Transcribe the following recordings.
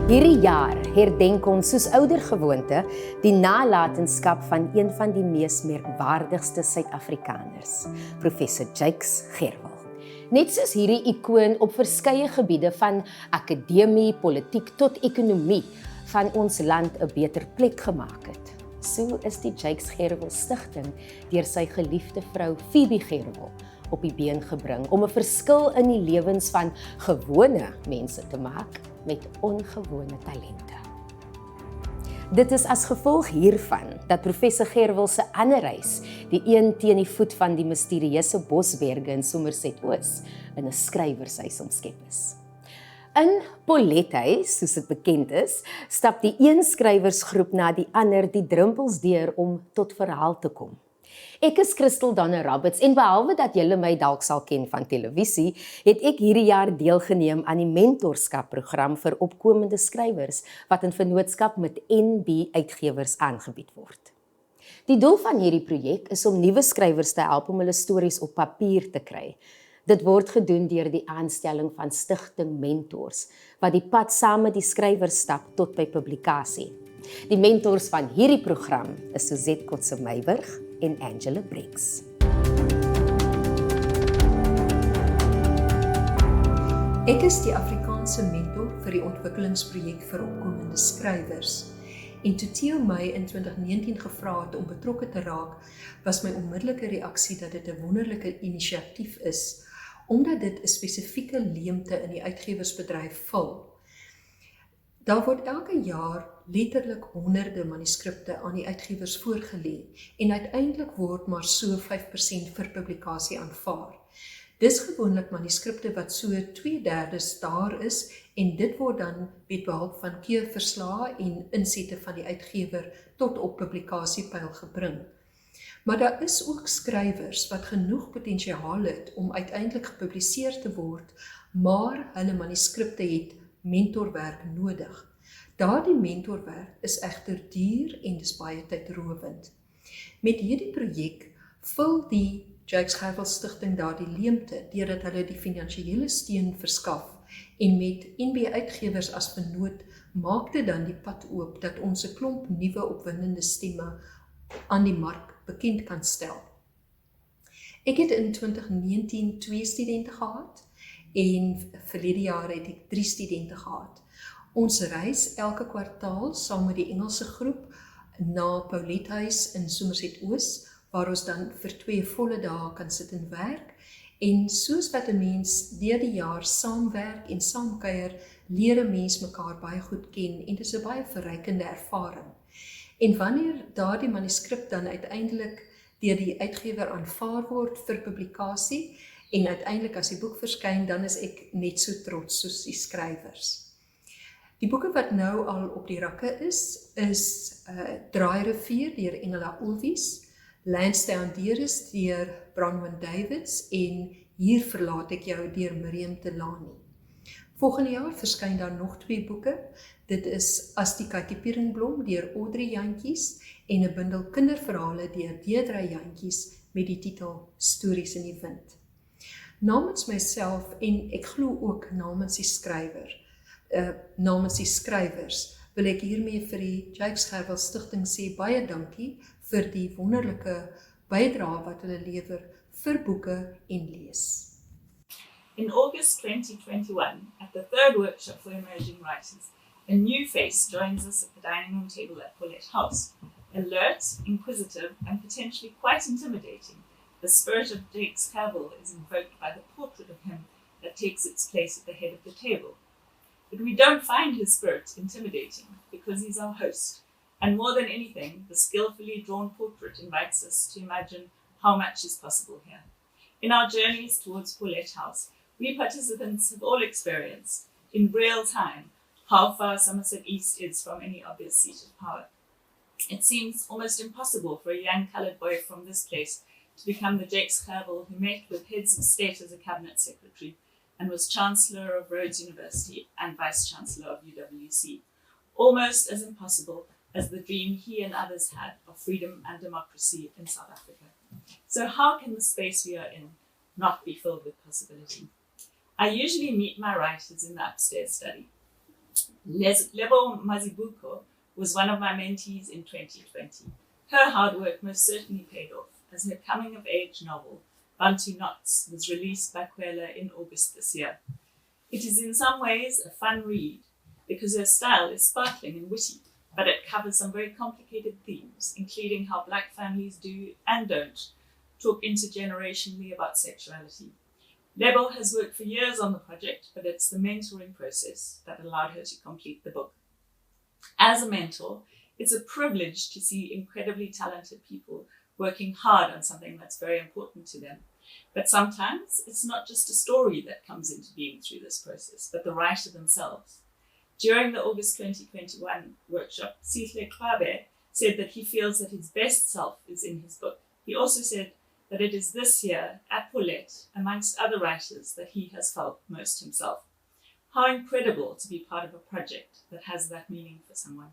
Hierdie jaar herdenk ons soos ouer gewoonte die nalatenskap van een van die mees merkwaardigste Suid-Afrikaners, professor Gerwel. Net soos hierdie ikoon op verskeie gebiede van akademie, politiek tot ekonomie van ons land 'n beter plek gemaak het. So is die Gerwel Stigting deur sy geliefde vrou Gerwel op die been gebring om 'n verskil in die lewens van gewone mense te maak met ongewone talente. Dit is as gevolg hiervan dat professor Gerwel se ander reis, die een teen die voet van die misterieuse bosberge in Somerset-Oos, in 'n skrywershuis omskep is. In Polethuis, soos dit bekend is, stap die een skrywersgroep na die ander die drempels deur om tot verhaal te kom. Ek is Christel Roberts en behalwe dat julle my dalk sal ken van televisie, het ek hierdie jaar deelgeneem aan die mentorskapprogram vir opkomende skrywers wat in vennootskap met NB Uitgewers aangebied word. Die doel van hierdie projek is om nuwe skrywers te help om hulle stories op papier te kry. Dit word gedoen deur die aanstelling van Stigting mentors wat die pad saam met die skrywers stap tot by publikasie. Die mentors van hierdie program is Suzette Kotse-Meiburg en Angela Briggs. Ek is die Afrikaanse mentor vir die ontwikkelingsprojek vir opkomende skrywers. En toe Theo my in 2019 gevra het om betrokke te raak, was my onmiddellike reaksie dat dit 'n wonderlike inisiatief is, omdat dit 'n spesifieke leemte in die uitgewersbedryf vul. Daar word elke jaar letterlik honderde manuskripte aan die uitgewers voorgelê en uiteindelik word maar so 5% vir publikasie aanvaar. Dis gewoonlik manuskripte wat so 2/3 daar is en dit word dan met behulp van keurverslae en insette van die uitgewer tot op publikasiepyl gebring. Maar daar is ook skrywers wat genoeg potensiaal het om uiteindelik gepubliseer te word, maar hulle manuskripte het mentorwerk nodig. Daardie mentorwerk is egter duur en dis baie tydrowend. Met hierdie projek vul die Gerwel Stigting daardie leemte deurdat hulle die finansiële steun verskaf en met NB Uitgewers as vennoot maak dit dan die pad oop dat ons 'n klomp nuwe opwindende stemme aan die mark bekend kan stel. Ek het in 2019 2 studente gehad en verlede jaar het ek 3 studente gehad. Ons reis elke kwartaal saam met die Engelse groep na Polethuis in Somerset-Oos, waar ons dan vir 2 volle dae kan sit en werk. En soos wat 'n mens deur die jaar saamwerk en saamkuier, leer 'n mens mekaar baie goed ken en dit is 'n baie verrykende ervaring. En wanneer daardie manuskrip dan uiteindelik deur die uitgewer aanvaar word vir publikasie en uiteindelik as die boek verskyn, dan is ek net so trots soos die skrywers. Die boeke wat nou al op die rakke is Draairivier deur Engela Ulwies, Lansdowne Dearest deur Bronwyn Davids en Hier verlaat ek jou deur Miriam Telani. Volgende jaar verskyn daar nog 2 boeke. Dit is As die katjie Pieringblom deur Audrey Jantjies en 'n bundel kinderverhale deur Deidre Jantjies met die titel Stories in die Wind. Namens myself en ek glo ook namens die skrywers wil ek hiermee vir die Gerwel Stigting sê baie dankie vir die wonderlike bydrae wat hulle lewer vir boeke en lees. In August 2021, at the 3rd workshop for emerging writers, a new face joins us at the dining room table at Paulette House. Alert, inquisitive, and potentially quite intimidating, the spirit of Gerwel is invoked by the portrait of him that takes its place at the head of the table. But we don't find his spirit intimidating because he's our host. And more than anything, the skillfully drawn portrait invites us to imagine how much is possible here. In our journeys towards Paulette House, we participants have all experienced, in real time, how far Somerset East is from any obvious seat of power. It seems almost impossible for a young coloured boy from this place to become the Gerwel who met with heads of state as a cabinet secretary and was Chancellor of Rhodes University and Vice-Chancellor of UWC, almost as impossible as the dream he and others had of freedom and democracy in South Africa. So how can the space we are in not be filled with possibility? I usually meet my writers in the upstairs study. Lebo Mazibuko was one of my mentees in 2020. Her hard work most certainly paid off, as her coming-of-age novel, Bantu Knots, was released by Virtuele in August this year. It is in some ways a fun read, because her style is sparkling and witty, but it covers some very complicated themes, including how Black families do and don't talk intergenerationally about sexuality. Lebo has worked for years on the project, but it's the mentoring process that allowed her to complete the book. As a mentor, it's a privilege to see incredibly talented people working hard on something that's very important to them. But sometimes it's not just a story that comes into being through this process, but the writer themselves. During the August 2021 workshop, Sihle Kwabe said that he feels that his best self is in his book. He also said that it is this year at Paulette, amongst other writers, that he has felt most himself. How incredible to be part of a project that has that meaning for someone.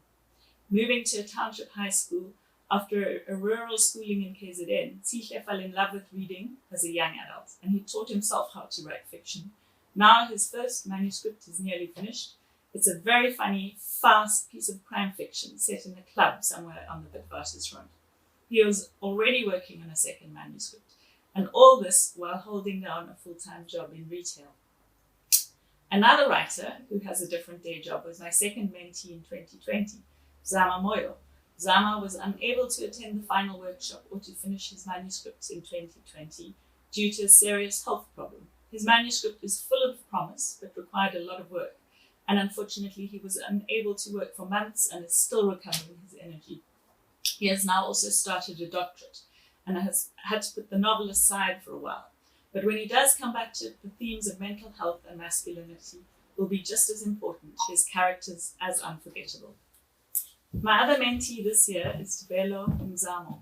Moving to a township high school after a rural schooling in KZN, Sihle fell in love with reading as a young adult, and he taught himself how to write fiction. Now his first manuscript is nearly finished. It's a very funny, fast piece of crime fiction set in a club somewhere on the Witwatersrand. He was already working on a second manuscript, and all this while holding down a full-time job in retail. Another writer who has a different day job was my second mentee in 2020, Zama Moyo. Zama was unable to attend the final workshop or to finish his manuscript in 2020 due to a serious health problem. His manuscript is full of promise, but required a lot of work, and unfortunately he was unable to work for months and is still recovering his energy. He has now also started a doctorate and has had to put the novel aside for a while. But when he does come back to it, the themes of mental health and masculinity will be just as important, his characters as unforgettable. My other mentee this year is Gerwel Mzamo.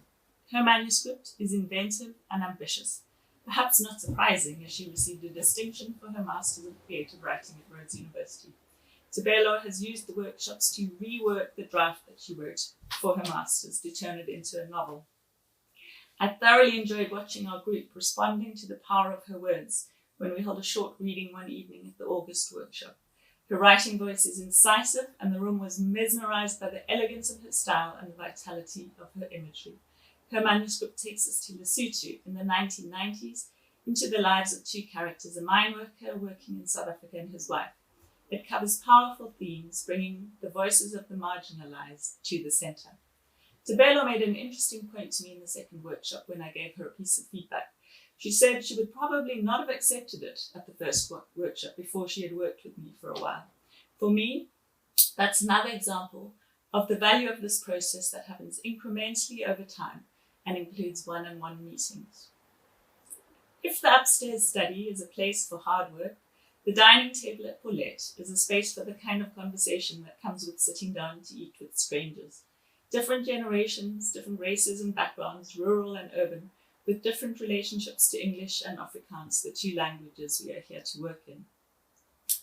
Her manuscript is inventive and ambitious, perhaps not surprising as she received a distinction for her Master's of Creative Writing at Rhodes University. Gerwel has used the workshops to rework the draft that she wrote for her Master's to turn it into a novel. I thoroughly enjoyed watching our group responding to the power of her words when we held a short reading one evening at the August workshop. Her writing voice is incisive, and the room was mesmerized by the elegance of her style and the vitality of her imagery. Her manuscript takes us to Lesotho in the 1990s, into the lives of two characters, a mine worker working in South Africa and his wife. It covers powerful themes, bringing the voices of the marginalized to the center. Gerwel made an interesting point to me in the second workshop when I gave her a piece of feedback. She said she would probably not have accepted it at the first workshop before she had worked with me for a while. For me, that's another example of the value of this process that happens incrementally over time and includes one-on-one meetings. If the upstairs study is a place for hard work, the dining table at Paulette is a space for the kind of conversation that comes with sitting down to eat with strangers. Different generations, different races and backgrounds, rural and urban, with different relationships to English and Afrikaans, the two languages we are here to work in.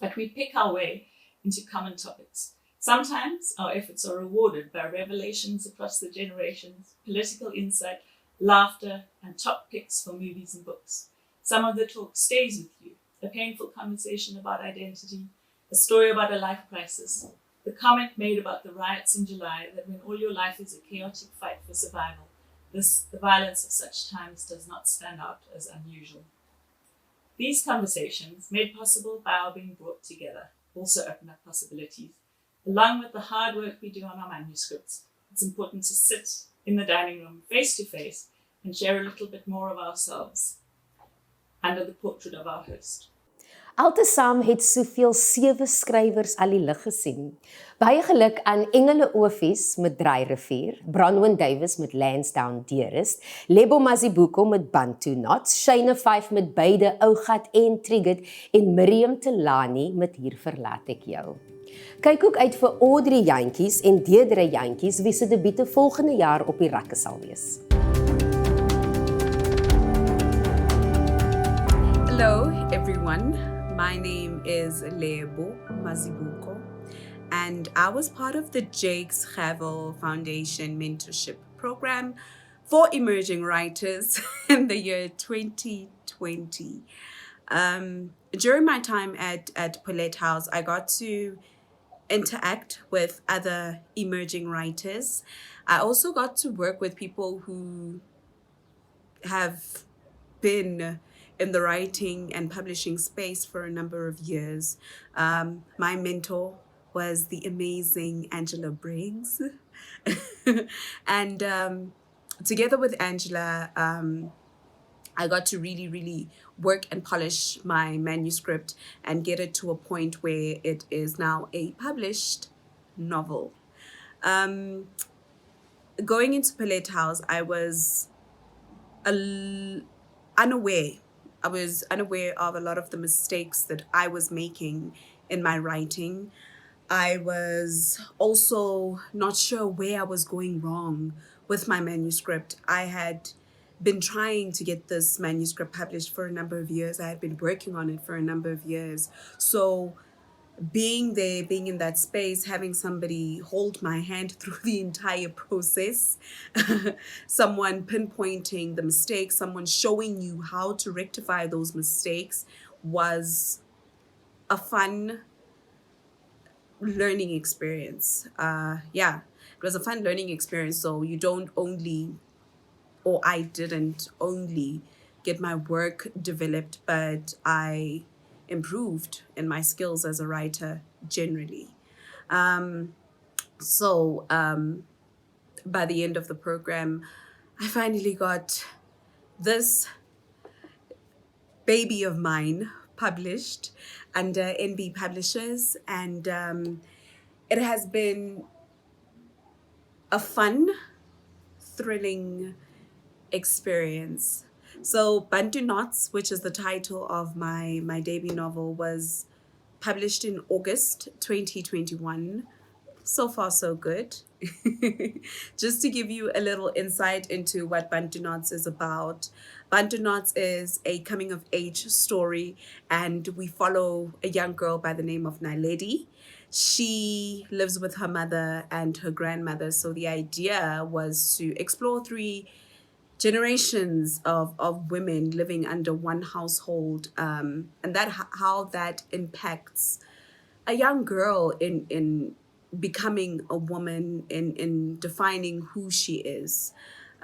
But we pick our way into common topics. Sometimes our efforts are rewarded by revelations across the generations, political insight, laughter, and top picks for movies and books. Some of the talk stays with you, a painful conversation about identity, a story about a life crisis, the comment made about the riots in July that when all your life is a chaotic fight for survival, the violence of such times does not stand out as unusual. These conversations, made possible by our being brought together, also open up possibilities. Along with the hard work we do on our manuscripts, it's important to sit in the dining room face to face and share a little bit more of ourselves under the portrait of our host. Altesaam het soveel 7 skrywers al die lig gesien. Baie geluk aan Engele Ofies met Draai-rivier, Bronwyn Davis met Lansdowne Dearest, Lebo Mazibuko met Bantu Knots, Shane 5 met beide Ougat en Trigget en Miriam Telani met Hier verlaat ek jou. Kyk ook uit vir Audrey Jantjies en Deidre Jantjies wie se debuute volgende jaar op die rakke sal wees. Hello everyone. My name is Lebo Mazibuko, and I was part of the Jakes Gerwel Foundation Mentorship Program for Emerging Writers in the year 2020. During my time at Paulette House, I got to interact with other emerging writers. I also got to work with people who have been in the writing and publishing space for a number of years. My mentor was the amazing Angela Briggs. And together with Angela, I got to really, really work and polish my manuscript and get it to a point where it is now a published novel. Going into Palette House, I was unaware. I was unaware of a lot of the mistakes that I was making in my writing. I was also not sure where I was going wrong with my manuscript. I had been trying to get this manuscript published for a number of years. I had been working on it for a number of years. So being there, being in that space, having somebody hold my hand through the entire process, someone pinpointing the mistakes, someone showing you how to rectify those mistakes was a fun learning experience. It was a fun learning experience. So you don't only, or I didn't only get my work developed, but I improved in my skills as a writer generally. So by the end of the program, I finally got this baby of mine published under NB Publishers, and it has been a fun, thrilling experience. So Bantu Knots, which is the title of my debut novel, was published in August 2021. So far, so good. Just to give you a little insight into what Bantu Knots is about. Bantu Knots is a coming of age story, and we follow a young girl by the name of Naledi. She lives with her mother and her grandmother. So the idea was to explore 3 generations of women living under one household, and that how that impacts a young girl in becoming a woman, in defining who she is.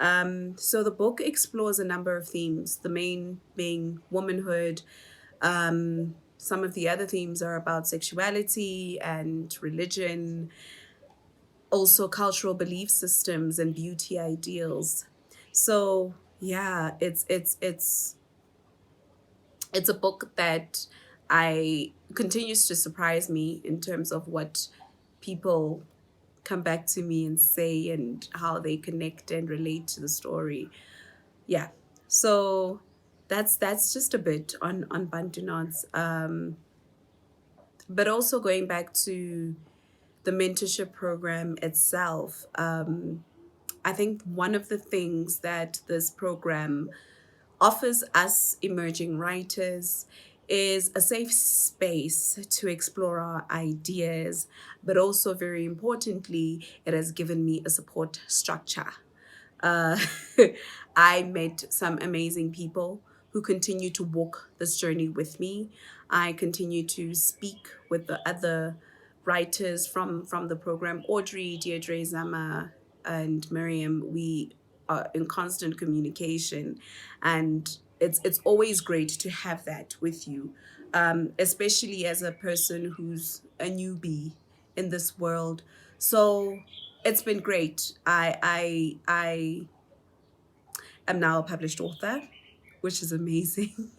So the book explores a number of themes, the main being womanhood. Some of the other themes are about sexuality and religion, also cultural belief systems and beauty ideals. So yeah, it's a book that continues to surprise me in terms of what people come back to me and say and how they connect and relate to the story. Yeah, so that's just a bit on Bantu Knots. But also going back to the mentorship program itself, I think one of the things that this program offers us emerging writers is a safe space to explore our ideas, but also very importantly, it has given me a support structure. I met some amazing people who continue to walk this journey with me. I continue to speak with the other writers from the program. Audrey, Deirdre, Zama, and Miriam, we are in constant communication, and it's always great to have that with you, especially as a person who's a newbie in this world. So it's been great. I am now a published author, which is amazing.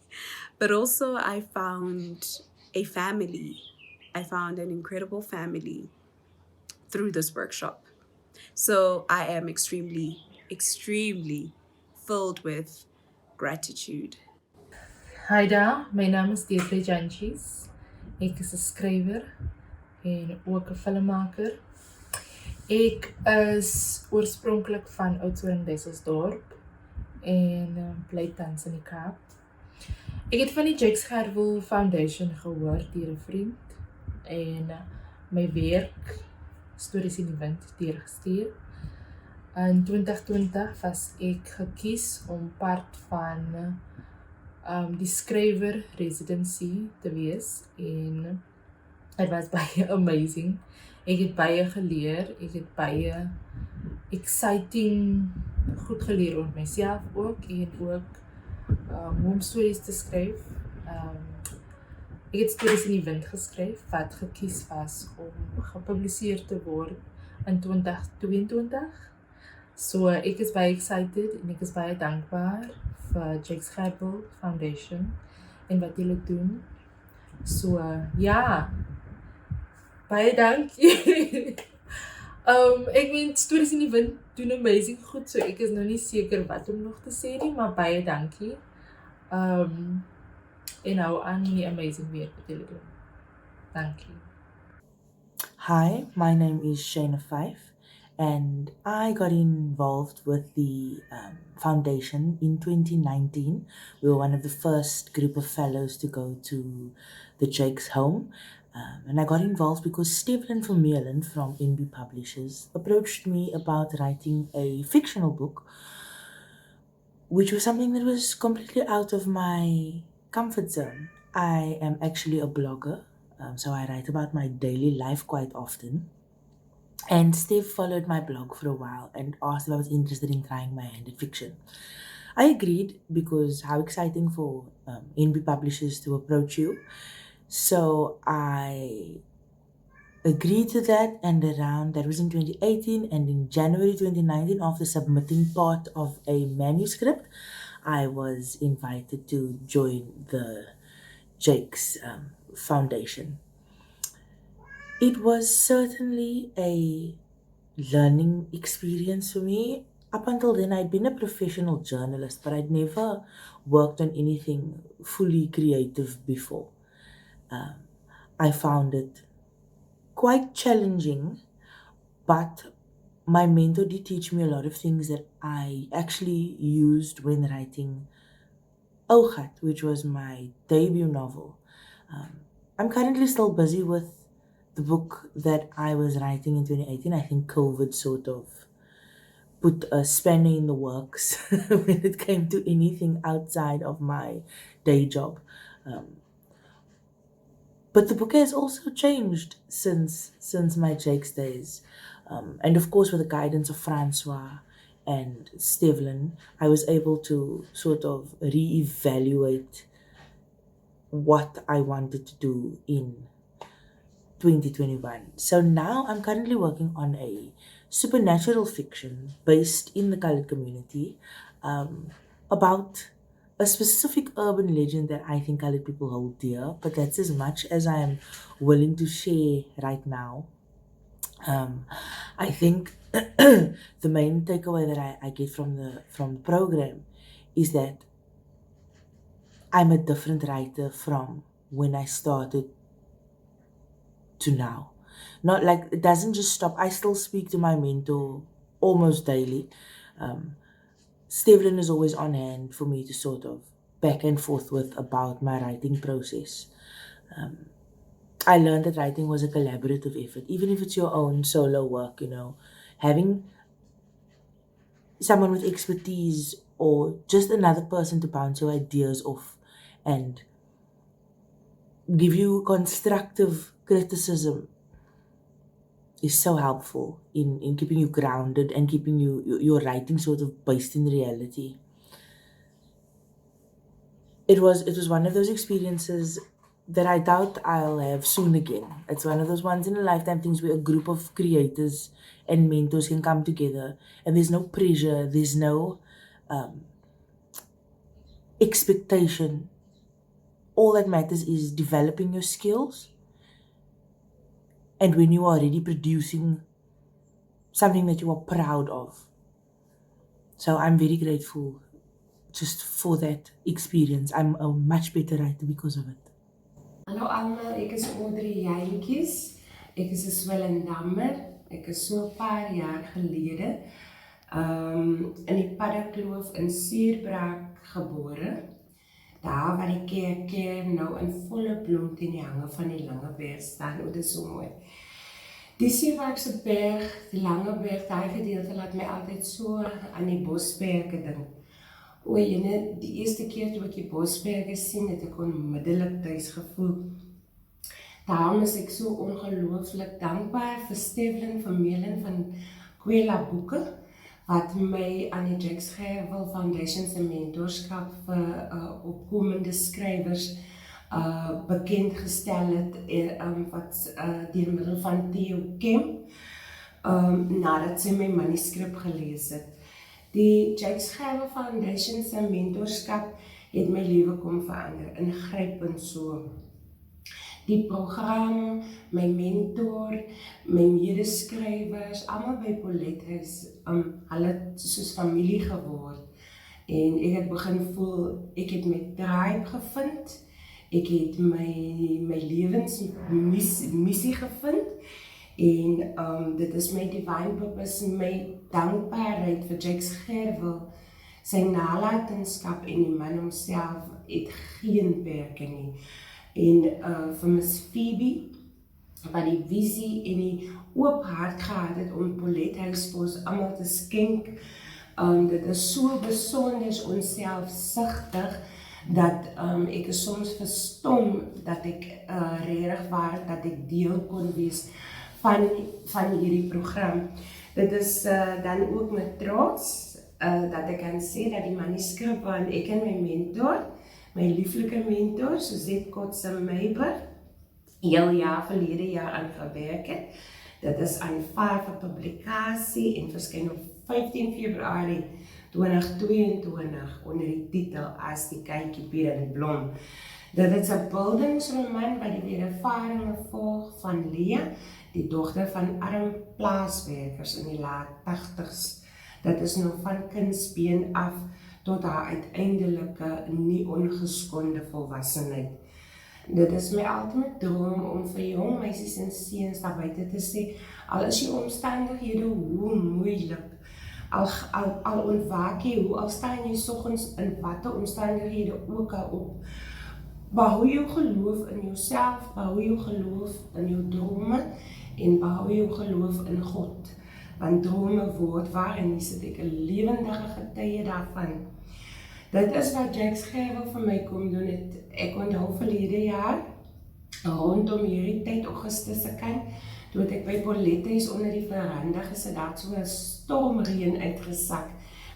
But also I found a family. I found an incredible family through this workshop. So I am extremely, extremely filled with gratitude. Hi daar, my naam is Deirdre Jantjies. Ek is 'n skrywer en ook 'n filmmaker. Ek is oorspronklik van Oudtshoorn-Wesselsdorp en bly tans in die Kaap. Ek het van die Gerwel Foundation gehoor deur 'n vriend en my werk Stories in die Wind deurgestuur. In 2020 was ek gekies om part van die skrywer residency te wees en Dit was baie amazing. Ek het baie geleer, ek het baie exciting goed geleer oor myself ook en ook hoe om stories te skryf. Ek het stories in die wind geskryf wat gekies was om gepubliseer te word in 2022. So ek is baie excited en ek is baie dankbaar vir Gerwel Foundation en wat julle doen. So ja, baie dankie. Ek meen stories in die wind doen amazing goed, so ek is nou nie seker wat om nog te sê nie, maar baie dankie. En hou aan die amazing werk wat julle doen. Dankie. Hi, my name is Shana Fife, and I got involved with the foundation in 2019. We were one of the first group of fellows to go to the Jake's home. And I got involved because Stephen Vermeulen from NB Publishers approached me about writing a fictional book, which was something that was completely out of my comfort zone. I am actually a blogger, so I write about my daily life quite often. And Steve followed my blog for a while and asked if I was interested in trying my hand at fiction. I agreed because how exciting for NB Publishers to approach you. So I agreed to that, and that was in 2018, and in January 2019, after submitting part of a manuscript, I was invited to join the Jake's Foundation. It was certainly a learning experience for me. Up until then, I'd been a professional journalist, but I'd never worked on anything fully creative before. I found it quite challenging, but my mentor did teach me a lot of things that I actually used when writing Ogat, which was my debut novel. I'm currently still busy with the book that I was writing in 2018. I think COVID sort of put a spanner in the works when it came to anything outside of my day job. But the book has also changed since my Jake's days. And of course, with the guidance of Francois and Stevlin, I was able to sort of reevaluate what I wanted to do in 2021. So now I'm currently working on a supernatural fiction based in the colored community about a specific urban legend that I think colored people hold dear, but that's as much as I am willing to share right now. I think the main takeaway that I get from the program is that I'm a different writer from when I started to now. Not like it doesn't just stop. I still speak to my mentor almost daily. Stevlin is always on hand for me to sort of back and forth with about my writing process. I learned that writing was a collaborative effort, even if it's your own solo work, having someone with expertise or just another person to bounce your ideas off and give you constructive criticism is so helpful in keeping you grounded and keeping your writing sort of based in reality. It was one of those experiences that I doubt I'll have soon again. It's one of those once in a lifetime things where a group of creators and mentors can come together and there's no pressure, there's no expectation. All that matters is developing your skills. And when you are already producing something that you are proud of. So I'm very grateful just for that experience. I'm a much better writer because of it. Hallo almal, ek is Audrey Jantjies. Ek is 'n Swellendammer. Ek is so 'n paar jaar gelede in die Paddakloof in Suurbraak gebore. Daar waar die kerk nou in volle bloem teen die hange van die Langeberg staan. O, dit is so mooi. Die Suurbraakse berg, die Langeberg, daai gedeelte laat my altyd so aan die Bosberge dink. O, jene, die eerste keer toe ek die Bosberge sien, het ek onmiddellik tuis gevoel. Daarom is ek so ongelooflik dankbaar vir Stefan Vermeulen van Kwela Boeke, wat my aan die Gerwel Foundation se mentorskap vir opkomende skrywers bekend gestel het, wat deur middel van Theo Kemp, nadat sy my manuskrip gelees het. Die Gerwel Foundation se mentorskap het my lewe kom verander, ingrypend so. Die program, my mentor, my medeskrywers, almal by Polethuis, hulle het soos familie geword. En ek het begin voel, ek het my tribe gevind, ek het my lewensmissie gevind, en dit is my divine purpose, my dankbaarheid vir Gerwel, sy nalatenskap en die man homself het geen perke nie. En vir Miss Phoebe, wat die visie en die oop hart gehad het om Polethuis vir ons almal te skenk. Dit is so besonder onselfsugtig, dat ek is soms verstom, dat ek regtig waar, dat ek deel kon wees van hierdie program. Dit is dan ook met trots, dat ek kan sê, dat die manuskrip waarin ek en my mentor, my lieflike mentor, Suzette Kotse-Meiber, verlede jaar aan gewerk het. Dit is aanvaar vir publikasie en verskyn op 15 Februarie 2022 onder die titel As die kykie Pier en Blom. Dit is 'n bildingsroman wat die wedervarings volg van Leah, die dogter van arm plaaswerkers in die laat 80's. Dit is nou van kindsbeen af tot haar uiteindelike nie ongeskonde volwassenheid. Dit is my ultimate droom om vir jong meisies en seuns daar buite te sê, al is die omstandighede hoe moeilik, al ontwaak jy, hoe al staan jy soggens in watter omstandighede ook al op, behou jou geloof in jouself, behou jou geloof in jou drome en behou jou geloof in God. Want drome word waar en hier sit ek 'n lewendige getuie daarvan. Dit is wat Gerwel vir my kom doen het. Ek onthou verlede jaar, rondom hierdie tyd, Augustus se kant, toe het ek by Polethuis onder die veranda gesit, daar het so 'n stormreën uitgesak,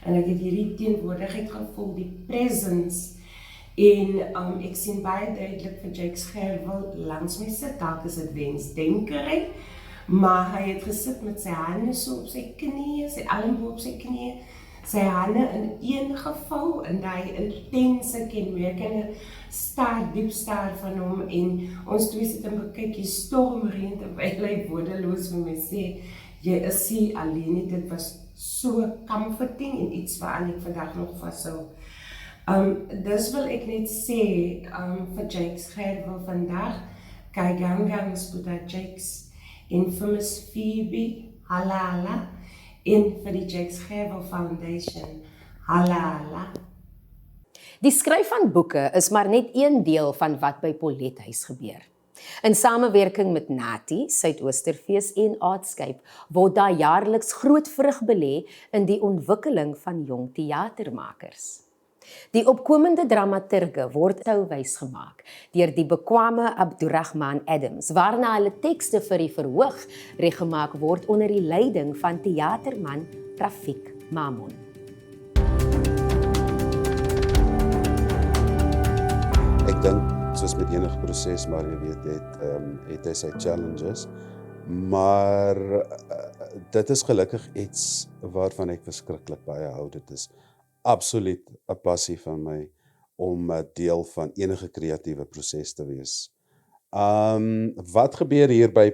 en ek het hierdie teenwoordigheid gevoel, die presence, en ek sien baie duidelik vir Gerwel langs my sit, dalk is dit wensdenkerry, maar hy het gesit met sy hande so op sy knieë, sy elmboog op sy knieë, sy hande in een gevou, en die intense kenmerkende diep staar van hom, en ons twee sit en bekyk die stormreën, terwyl hy woordeloos vir my sê, jy is nie alleen nie. Dit was so comforting, en iets waaraan ek vandag nog vashou. Dus wil ek net sê, vir Gerwel vandag, kai gangang sputa Jakes, en vir Miss Phoebe, halala, en vir die Gerwel Foundation, halala. Die skryf van boeke is maar net een deel van wat by Polethuis gebeur. In samewerking met Nati, Suidoosterfees en Aardskype word daar jaarliks groot vrug belê in die ontwikkeling van jong teatermakers. Die opkomende dramaturge word touwys gemaak deur die bekwame Abdurrahman Adams, waarna hulle tekste vir die verhoog reggemaak word onder die leiding van teaterman Rafiq Mamoun. Ek dink, soos met enige proses, maar jy weet, het hy sy challenges, maar dit is gelukkig iets waarvan ek verskriklik baie hou. Dit is absoluut 'n passie van my om 'n deel van enige kreatiewe proses te wees. Wat gebeur hier by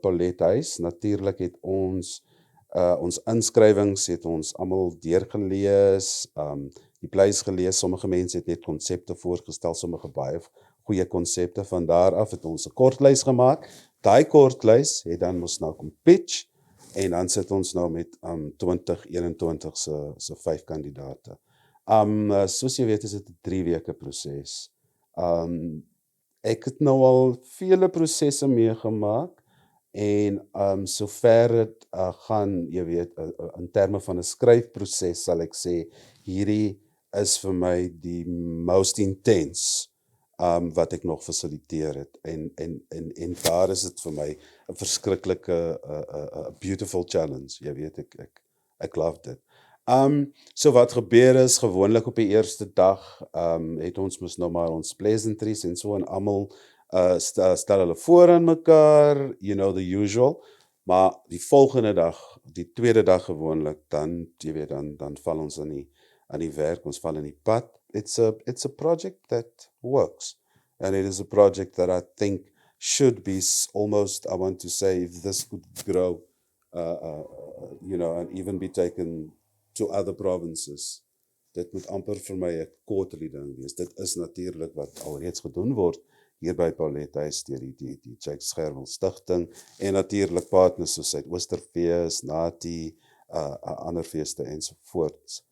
Polethuis? Natuurlik het ons inskrywings het ons almal deurgelees, die pleis gelees, sommige mense het net konsepte voorgestel, sommige baie goeie konsepte, van daar af het ons 'n kortlys gemaak, daai kortlys het dan ons nou kom pitch, en dan sit ons nou met 2021 se 5 kandidate. Soos jy weet is dit 'n 3 weke proses. Ek het nou al vele prosesse meegemaak, en sover dit gaan, jy weet, in terme van 'n skryfproses sal ek sê, hierdie is vir my die most intense wat ek nog fasiliteer het. En daar is dit vir my 'n verskriklike beautiful challenge. Jy weet, ek love dit. So wat gebeur is, gewoonlik op die eerste dag, het ons mos nou maar ons pleasantries en so en almal stel hulle voor aan mekaar, you know, the usual. Maar die volgende dag, die tweede dag gewoonlik, dan, jy weet, dan val ons aan die werk, ons val in die pad. It's a project that works. And it is a project that I think should be almost, I want to say, if this could grow, you know, and even be taken to other provinces. Dit moet amper vir my 'n quarterly ding wees. Dit is natuurlik wat alreeds gedoen word hier by Paulethuis deur die Gerwel Stigting en natuurlik partners soos Suidoosterfees, Nati, ander feeste ensovoorts.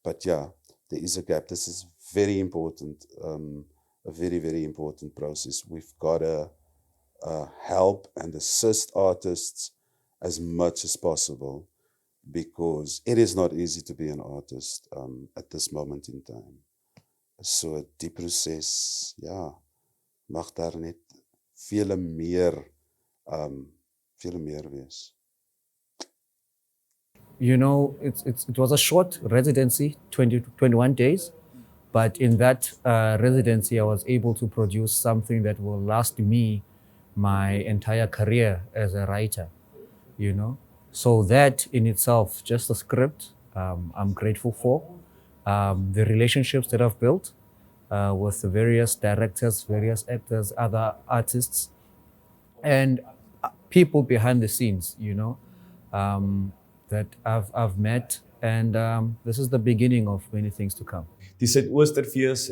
But yeah, there is a gap. This is very important, a very, very important process. We've got to help and assist artists as much as possible, because it is not easy to be an artist at this moment in time. So die proses, ja, mag daar net vele meer wees. You know, it was a short residency, 20 to 21 days, but in that residency, I was able to produce something that will last me my entire career as a writer, you know. So that in itself, just a script, I'm grateful for. The relationships that I've built with the various directors, various actors, other artists, and people behind the scenes, you know, that I've met, and this is the beginning of many things to come. Die Suidoosterfees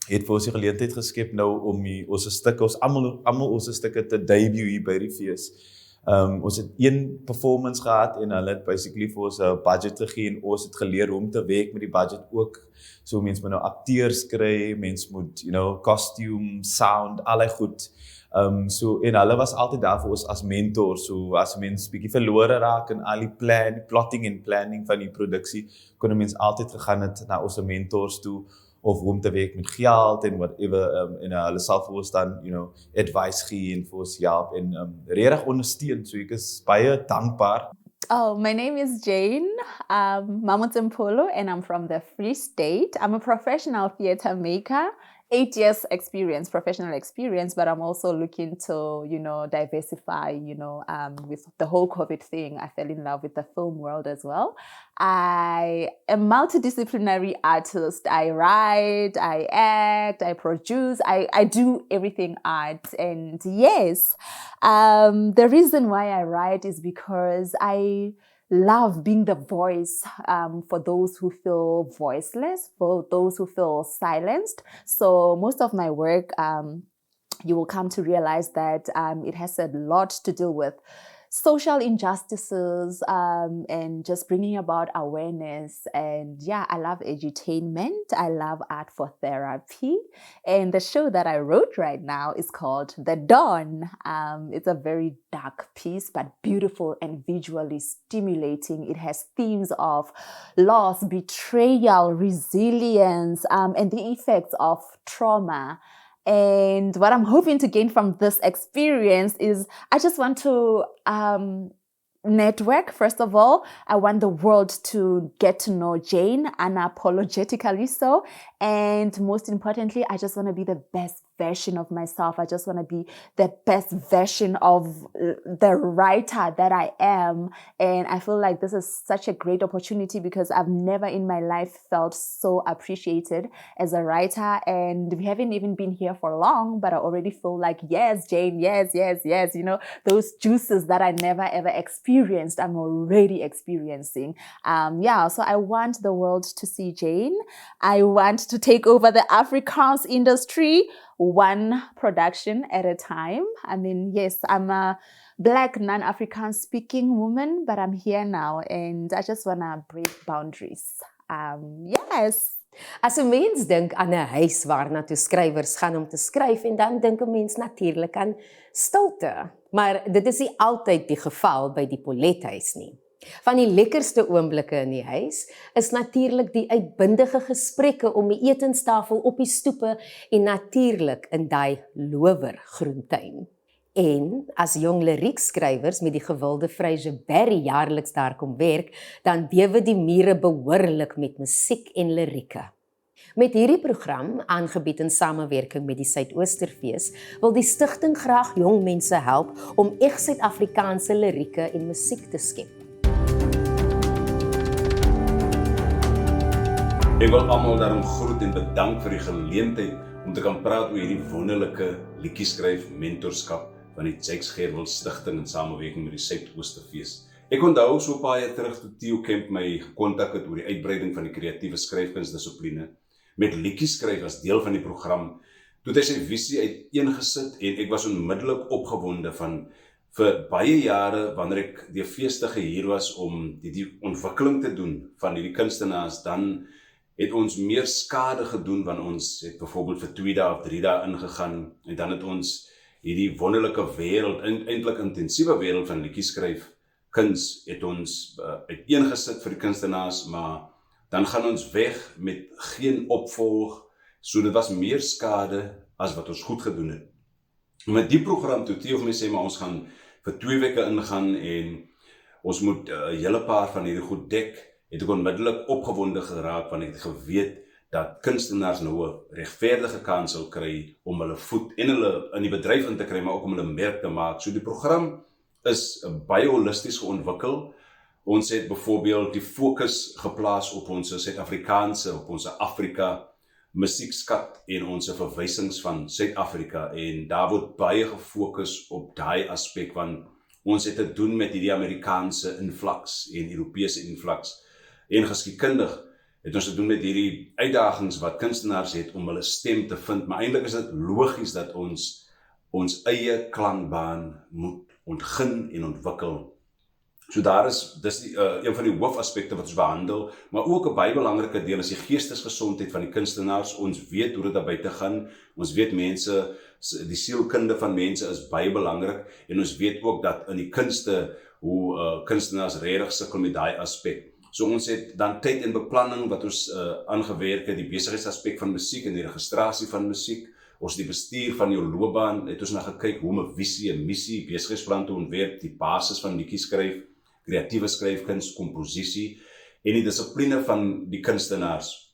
het vir ons die geleentheid geskep nou om ons stukke, almal ons stukke te debut hier by die fees. Ons het een performance gehad en hulle het basically vir ons 'n budget gegee en ons het geleer hoe om te werk met die budget ook. So mens moet nou akteurs kry, mens moet, you know, costume, sound, allerlei goed. So en hulle was altyd daar vir ons as mentors. So as mens bietjie verlore raak in al die plotting en planning van die produksie, kon mens altyd gegaan het na ons mentors toe, of hoe om te werk met geld en whatever, en hulle sal vir ons dan, you know, advice gee en vir ons help en regtig ondersteun. So ek is baie dankbaar. Oh, my name is Jane Mamutsimpolo, and I'm from the Free State. I'm a professional theatre maker, 8 years experience, professional experience, but I'm also looking to, you know, diversify, you know, with the whole COVID thing. I fell in love with the film world as well. I am a multidisciplinary artist. I write, I act, I produce, I do everything art. And yes, the reason why I write is because I love being the voice for those who feel voiceless, for those who feel silenced. So most of my work, you will come to realize that it has a lot to do with social injustices and just bringing about awareness. And yeah, I love edutainment. I love art for therapy. And the show that I wrote right now is called The Dawn. It's a very dark piece, but beautiful and visually stimulating. It has themes of loss, betrayal, resilience, and the effects of trauma. And what I'm hoping to gain from this experience is I just want to network. First of all, I want the world to get to know Jane, unapologetically so. And most importantly, I just want to be the best version of myself. I just want to be the best version of the writer that I am. And I feel like this is such a great opportunity because I've never in my life felt so appreciated as a writer. And we haven't even been here for long, but I already feel like, yes, Jane, yes, yes, yes. You know, those juices that I never ever experienced, I'm already experiencing. Yeah, so I want the world to see Jane. I want to take over the Afrikaans industry, one production at a time. I mean, yes, I'm a Black non-Afrikaans speaking woman, but I'm here now and I just want to break boundaries. Yes. As 'n mens dink aan 'n huis waarna toe skrywers gaan om te skryf en dan dink 'n mens natuurlik aan stilte. Maar dit is nie altyd die geval by die Paulethuis nie. Van die lekkerste oomblikke in die huis is natuurlik die uitbundige gesprekke om die etenstafel op die stoepe en natuurlik in daai lower groentuin. En as jong liriekskrywers met die gewilde Fraser Berry jaarliks daar kom werk, dan bewe die mure behoorlik met musiek en lirieke. Met hierdie program, aangebied in samewerking met die Suidoosterfees, wil die stigting graag jong mense help om eg Suid-Afrikaanse lirieke en musiek te skep. Ek wil almal daarom groet en bedank vir die geleentheid om te kan praat oor hierdie wonderlike liedjieskryf mentorskap van die Gerwel Stigting in samewerking met die Suidoosterfees. Ek onthou so 'n paar jaar terug toe Theo Kemp my gekontak het oor die uitbreiding van die kreatiewe skryfkunsdissipline met liedjieskryf as deel van die program. Toe het hy sy visie uiteengesit en ek was onmiddellik opgewonde van vir baie jare wanneer ek die feeste gehuur was om die ontwikkeling te doen van hierdie kunstenaars, dan het ons meer skade gedoen want ons het byvoorbeeld vir 2 dae of 3 dae ingegaan en dan het ons hierdie wonderlike wêreld, eintlik intensiewe wêreld van liedjieskryf, kuns, het ons uiteengesit vir die kunstenaars, maar dan gaan ons weg met geen opvolg, so dit was meer skade as wat ons goed gedoen het. Met die program toe Theo vir my sê, maar ons gaan vir 2 weke ingaan en ons moet 'n hele paar van hierdie goed dek, het ek onmiddellik opgewonde geraak want ek het geweet dat kunstenaars nou 'n regverdige kans sal kry om hulle voet en hulle in die bedryf in te kry, maar ook om hulle merk te maak. So die program is baie holisties geontwikkel. Ons het byvoorbeeld die fokus geplaas op ons Suid-Afrikaanse, op ons Afrika musiekskat en ons verwysings van Suid-Afrika, en daar word baie gefokus op daai aspek want ons het te doen met hierdie Amerikaanse invloeks en Europese invloeks. En geskiedkundig het ons te doen met hierdie uitdagings wat kunstenaars het om hulle stem te vind, maar eintlik is dit logies dat ons eie klankbaan moet ontgin en ontwikkel. So dis een van die hoofaspekte wat ons behandel, maar ook 'n baie belangrike deel is die geestesgesondheid van die kunstenaars. Ons weet hoe dit daar buite gaan, ons weet mense, die sielkunde van mense is baie belangrik, en ons weet ook dat in die kunste, hoe kunstenaars regtig sukkel met daai aspek. So ons het dan tyd en beplanning wat ons aangewerk het, die besigheidsaspek van musiek en die registrasie van musiek, ons die bestuur van jou loopbaan, het ons na gekyk hoe om 'n visie, 'n missie, besigheidsplan te ontwerp, die basis van liedjieskryf, kreatiewe skryfkuns, komposisie en die dissipline van die kunstenaars.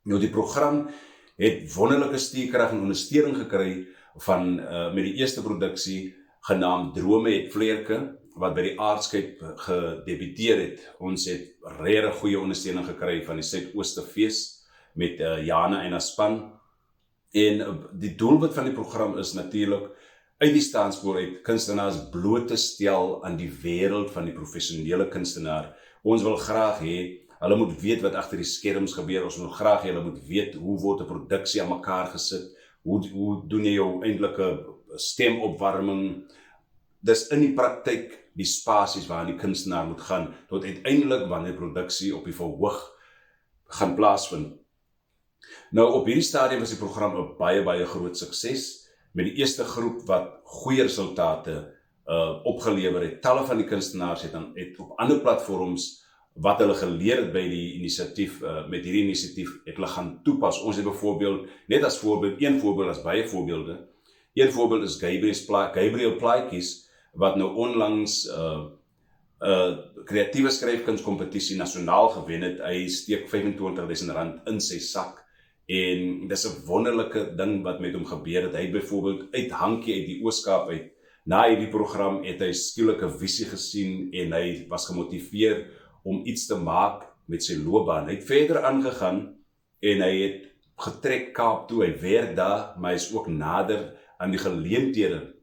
Nou die program het wonderlike stuurkrag en ondersteuning gekry van met die eerste produksie genaamd Drome het vlerke, wat by die Aardskep gedebuteer het. Ons het regtig goeie ondersteuning gekry van die Suidoosterfees met Jana en haar span. En die doelwit van die program is natuurlik uit die staanspoor uit kunstenaars bloot te stel aan die wêreld van die professionele kunstenaar. Ons wil graag hê hulle moet weet wat agter die skerms gebeur. Ons wil graag hê hulle moet weet hoe word 'n produksie aan mekaar gesit, hoe doen jy jou eintlike stemopwarming. Dis in die praktyk die spasies waarin die kunstenaar moet gaan, tot uiteindelik wanneer produksie op die verhoog gaan plaasvind. Nou op hierdie stadium was die program 'n baie groot sukses, met die eerste groep wat goeie resultate opgelewer het. Talle van die kunstenaars het op ander platforms wat hulle geleer het by die inisiatief, met hierdie inisiatief het hulle gaan toepas. Ons het byvoorbeeld, net as voorbeeld, een voorbeeld as baie voorbeelde. Een voorbeeld is Gerwel Plaatjies, wat nou onlangs kreatiewe skryfkunskompetisie nasionaal gewen het. Hy steek R25.000 in sy sak. En dis 'n wonderlike ding wat met hom gebeur het. Hy het byvoorbeeld uit Hankie uit die Ooskaap uit, na hierdie program het hy skielik 'n visie gesien en hy was gemotiveer om iets te maak met sy loopbaan. Hy het verder aangegaan en hy het getrek Kaap toe. Hy werk daar, maar hy is ook nader aan die geleenthede.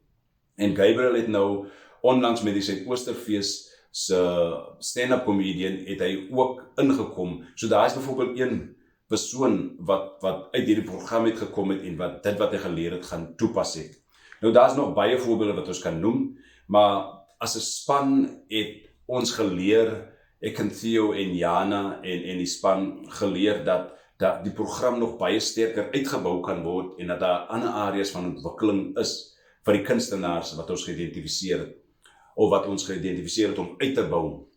En Gerwel het nou onlangs met die Suidoosterfees se stand-up comedian het hy ook ingekom. So daar is byvoorbeeld een persoon wat uit hierdie program het gekom het en wat dit wat hy geleer het gaan toepas het. Nou daar's nog baie voorbeelde wat ons kan noem, maar as 'n span het ons geleer, ek en Theo en Jana en die span geleer dat die program nog baie sterker uitgebou kan word en dat daar ander areas van ontwikkeling is vir die kunstenaars wat ons geïdentifiseer het, of wat ons geïdentifiseer het om uit te bou.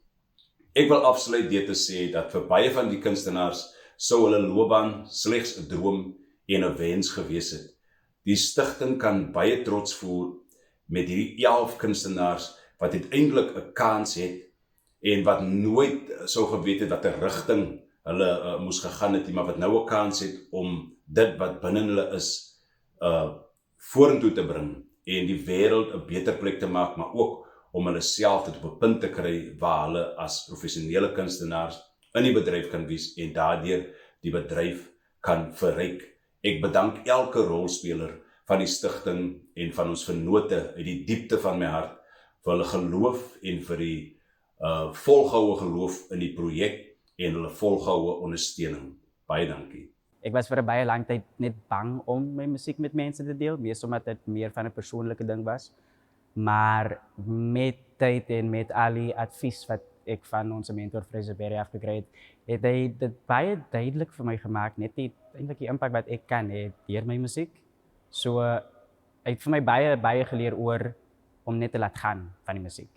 Ek wil afsluit deur te sê dat vir baie van die kunstenaars sou hulle loopbaan slegs 'n droom en 'n wens gewees het. Die stigting kan baie trots voel met hierdie 11 kunstenaars wat uiteindelik 'n kans het en wat nooit sou geweet het dat 'n rigting hulle moes gegaan het, maar wat nou 'n kans het om dit wat binne hulle is vorentoe te bring en die wêreld 'n beter plek te maak, maar ook om hulle self tot op 'n punt te kry waar hulle as professionele kunstenaars in die bedryf kan wees en daardeur die bedryf kan verryk. Ek bedank elke rolspeler van die stigting en van ons vennote uit die diepte van my hart vir hulle geloof en vir die volgehoue geloof in die projek en hulle volgehoue ondersteuning. Baie dankie. Ek was vir 'n baie lang tyd net bang om my musiek met mense te deel, meestal omdat dit meer van 'n persoonlike ding was. Maar met tyd en met al die advies wat ek van ons mentor Virtuele afgekry het, het hy dit baie duidelik vir my gemaak, net eintlik die impak wat ek kan hê deur my musiek. So hy het vir my baie geleer oor om net te laat gaan van die musiek.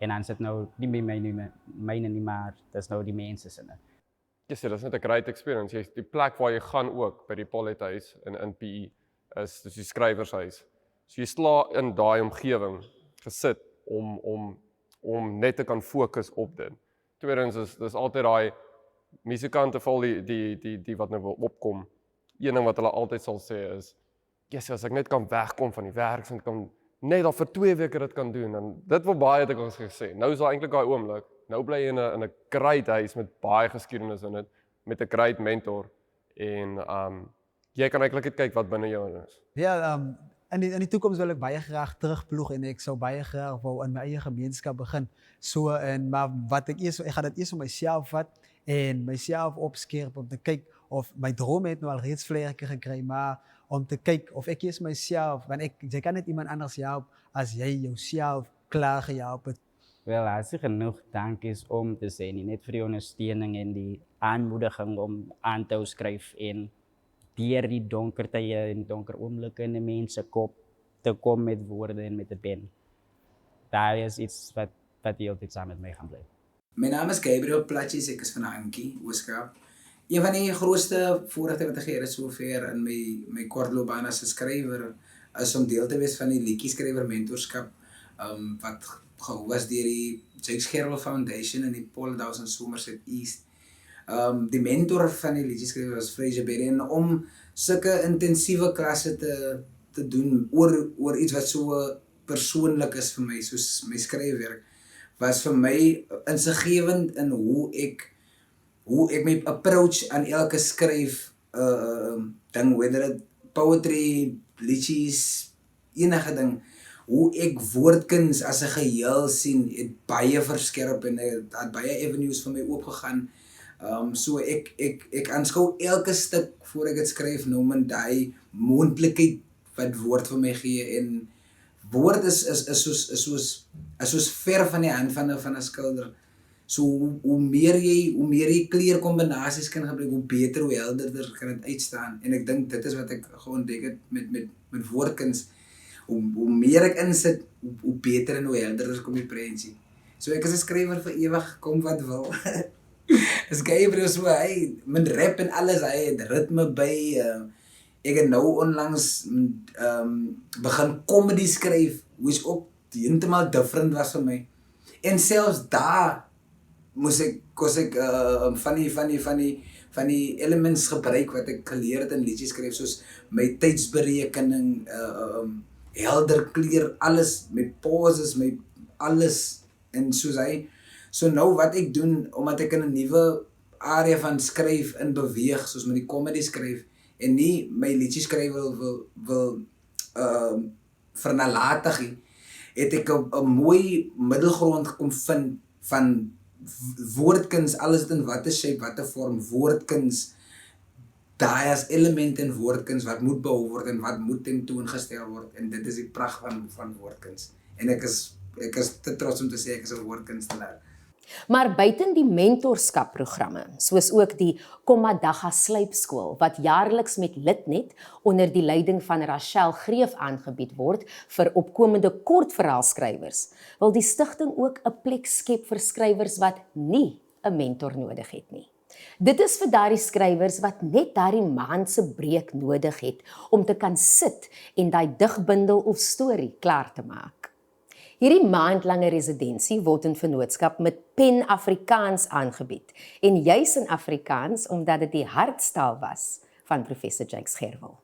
En dan sit nou nie myne nie, maar dis nou die mense sinne. Yes, dit is net 'n great experience. Die plek waar jy gaan ook by die Pollethuis in PE is die skrywershuis. So jy sla in daai omgewing gesit om net te kan fokus op dit. Tweedens is altyd daai musikante vol die wat nou wil opkom. Een ding wat hulle altyd sal sê is, yes, as ek net kan wegkom van die werk, en kan net al vir 2 weke dit kan doen, en dit wil baie het ek ons gesê. Nou is daar eintlik daai oomblik. Nou bly jy in 'n great huis met baie geskiedenis in dit, met 'n great mentor en jy kan eintlik net kyk wat binne jou is. Ja, in die toekoms wil ek baie graag terugploeg en ek sou baie graag wou in my eie gemeenskap begin. Maar wat ek gaan dit eers om myself vat en myself opskerp om te kyk of my droom het nou al reeds vlerke gekry, maar om te kyk of ek eers myself, want jy kan net iemand anders help as jy jouself klaar gehelp het. Wel, as ek genoeg dank is om te sê, nie net vir die ondersteuning en die aanmoediging om aan te skryf en deur die donker tye en donker oomblikke in 'n mens se kop te kom met woorde en met 'n pen. Daar is iets wat die altyd saam met my gaan bly. My naam is Gerwel, ek is van Hankie, Ooskaap. Een van die grootste voorregte wat ek gehad het sover in my kort loopbaan as 'n skrywer is om deel te wees van die liedjieskrywer mentorskap wat gehou was deur die Gerwel Foundation in die Pollethuis in Somerset East. Die mentor van die liedjieskrywer was Virtuele en om sulke intensiewe klasse te doen oor iets wat so persoonlik is vir my, soos my skryfwerk, was vir my insiggewend in hoe ek my approach aan elke skryf ding, whether it poetry, liedjies, enige ding, hoe ek woordkuns as 'n geheel sien, het baie verskerp en het baie avenues vir my oopgegaan. So ek aanskou elke stuk voor ek dit skryf, nou met daai moontlikheid wat woord vir my gee, en woord is soos ver van die hand van 'n skilder. So hoe meer jy kleurkombinasies kan gebruik, hoe beter, hoe helderder kan dit uitstaan. En ek dink dit is wat ek ontdek het met woordkuns. Hoe meer ek insit, hoe beter en hoe helderder kom die prentjie. So ek is 'n skrywer vir ewig, kom wat wil. Is Gerwel so, hy met rap en alles, hy het ritme by. Ek het nou onlangs begin comedy skryf, which ook heeltemal different was vir my. En selfs daar kos ek van die elements gebruik wat ek geleer het in liedjies skryf, soos my tydsberekening, helder kleur, alles, my pauses, my alles, en soos hy. So nou wat ek doen, omdat ek in 'n nuwe area van skryf in beweeg, soos met die comedy skryf, en nie my liedjies skryf wil vernalatig nie, het ek 'n mooi middelgrond gekom vind van woordkuns, alles in watter shape, watter vorm, woordkuns, daai as element in woordkuns wat moet behou word en wat moet tentoongestel word, en dit is die pragt van woordkuns. En ek is te trots om te sê ek is 'n woordkunstenaar. Maar buiten die mentorskapprogramme, soos ook die Komadaga Slypskool, wat jaarliks met Litnet onder die leiding van Rachel Greef aangebied word vir opkomende kortverhaalskrywers, wil die stigting ook 'n plek skep vir skrywers wat nie 'n mentor nodig het nie. Dit is vir daardie skrywers wat net daardie maand se breek nodig het om te kan sit en daai digbundel of storie klaar te maak. Hierdie maandlange residensie word in vennootskap met Pen Afrikaans aangebied en juis in Afrikaans omdat dit die hartstaal was van professor Gerwel.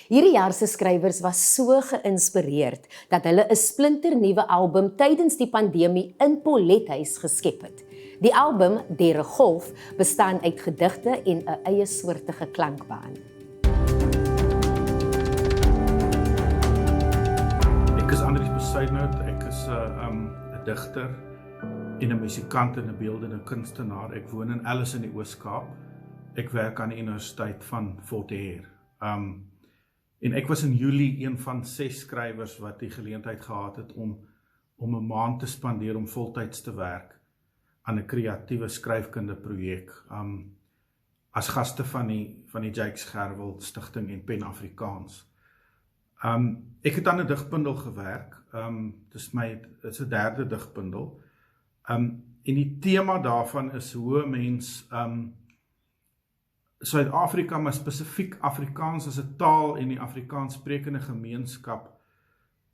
Hierdie jaar se skrywers was so geïnspireerd dat hulle 'n splinternuwe album tydens die pandemie in Polethuis geskep het. Die album, Deur 'n Golf, bestaan uit gedigte en 'n eie soortige klankbaan. Ek is Andries Besuidnout, ek is 'n digter en 'n musikant en 'n beeldende kunstenaar. Ek woon in Alice in die Oos-Kaap. Ek werk aan die Universiteit van Fort Hare. En ek was in Julie een van 6 skrywers wat die geleentheid gehad het om 'n maand te spandeer om voltyds te werk aan 'n kreatiewe skryfkunde projek as gaste van die Gerwel Stigting en Pen Afrikaans. Ek het aan 'n digbundel gewerk. Dis 'n 3de digbundel. En die tema daarvan is hoe 'n mens Suid-Afrika, maar spesifiek Afrikaans as 'n taal en die Afrikaans sprekende gemeenskap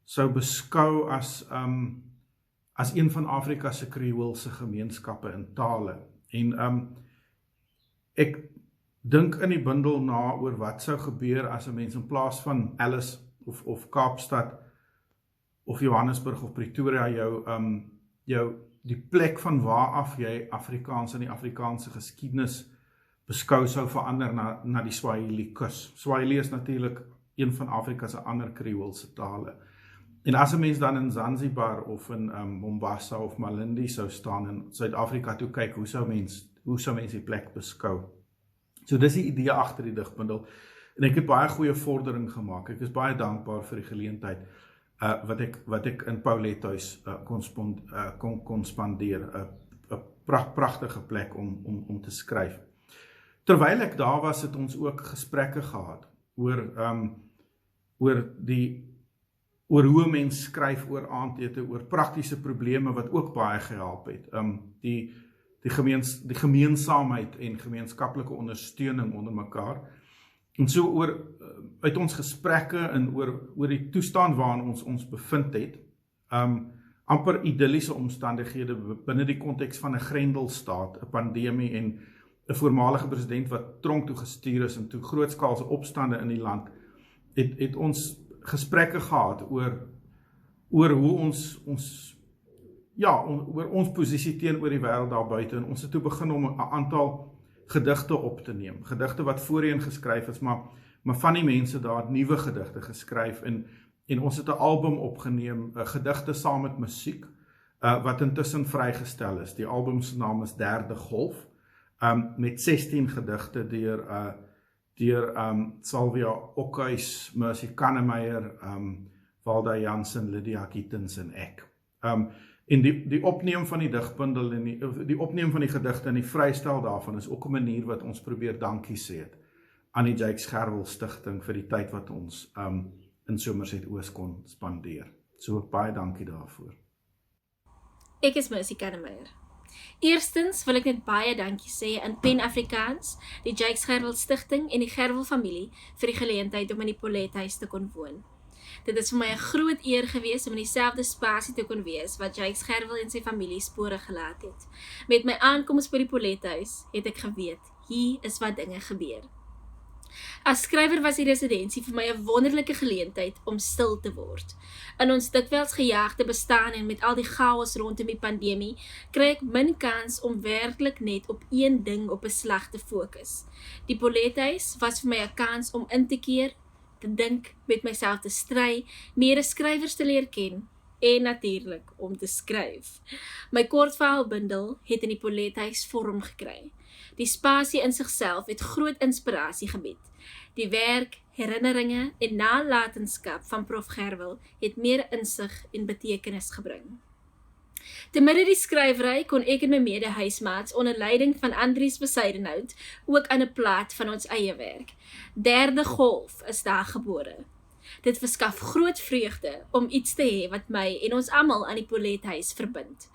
sou beskou as een van Afrika se kreoolse gemeenskappe in tale. En ek dink in die bundel na oor wat sou gebeur as 'n mens in plaas van Alice of Kaapstad of Johannesburg of Pretoria jou die plek van waar af jy Afrikaans en die Afrikaanse geskiedenis beskou sou verander na die Swahili kus. Swahili is natuurlik een van Afrika se ander kreoolse tale. En as 'n mens dan in Zanzibar of in Mombasa of Malindi sou staan in Suid-Afrika toe kyk, hoe sou mens die plek beskou? So dis die idee agter die digbundel. En ek het baie goeie vordering gemaak. Ek is baie dankbaar vir die geleentheid wat ek in Paulethuis kon spandeer. 'n pragtige plek om te skryf. Terwyl ek daar was, het ons ook gesprekke gehad oor hoe 'n mens skryf oor aandete, oor praktiese probleme wat ook baie gehelp het. Die gemeensaamheid en gemeenskaplike ondersteuning onder mekaar. En so uit ons gesprekke en oor die toestand waarin ons bevind het, amper idilliese omstandighede binne die konteks van 'n grendelstaat, 'n pandemie en 'n voormalige president wat tronk toe gestuur is en toe grootskaalse opstande in die land, het ons gesprekke gehad oor hoe oor ons posisie teenoor die wêreld daar buite, en ons het toe begin om 'n aantal gedigte op te neem, gedigte wat voorheen geskryf is, maar van die mense daar het nuwe gedigte geskryf, en ons het 'n album opgeneem, gedigte saam met musiek, wat intussen vrygestel is. Die album se naam is 3de Golf, met 16 gedigte deur Salvia Okhuis, Mercy Kannemeyer, Walda Jansen, Lydia Kittens en ek. En die opneem van die digbundel en die opneem van die gedigte en die vrystel daarvan is ook 'n manier wat ons probeer dankie sê het aan die Gerwel Stigting vir die tyd wat ons in Somerset-Oos kon spandeer. So baie dankie daarvoor. Ek is Mercy Kannemeyer. Eerstens wil ek net baie dankie sê aan Pen Afrikaans, die Gerwel Stigting en die Gerwel familie vir die geleentheid om in die Polethuis te kon woon. Dit is vir my 'n groot eer gewees om in dieselfde spasie te kon wees wat Gerwel en sy familie spore gelaat het. Met my aankoms by die Polethuis het ek geweet, hier is wat dinge gebeur. As skrywer was die residensie vir my 'n wonderlike geleentheid om stil te word. In ons dikwels gejaagde bestaan en met al die chaos rondom die pandemie, kry ek min kans om werklik net op een ding op 'n slag te fokus. Die Polethuis was vir my 'n kans om in te keer, te dink, met myself te stry, medeskrywers te leer ken en natuurlik om te skryf. My kortverhaalbundel het in die Polethuis vorm gekry. Die spasie in sigself het groot inspirasie gebied. Die werk, herinneringe en nalatenskap van Prof Gerwel het meer insig en betekenis gebring. Te midde die skrywery kon ek en my mede-huismaats onder leiding van Andries Besidenhout ook aan 'n plaat van ons eie werk. Derde golf is daar gebore. Dit verskaf groot vreugde om iets te hê wat my en ons almal aan die Polethuis verbind.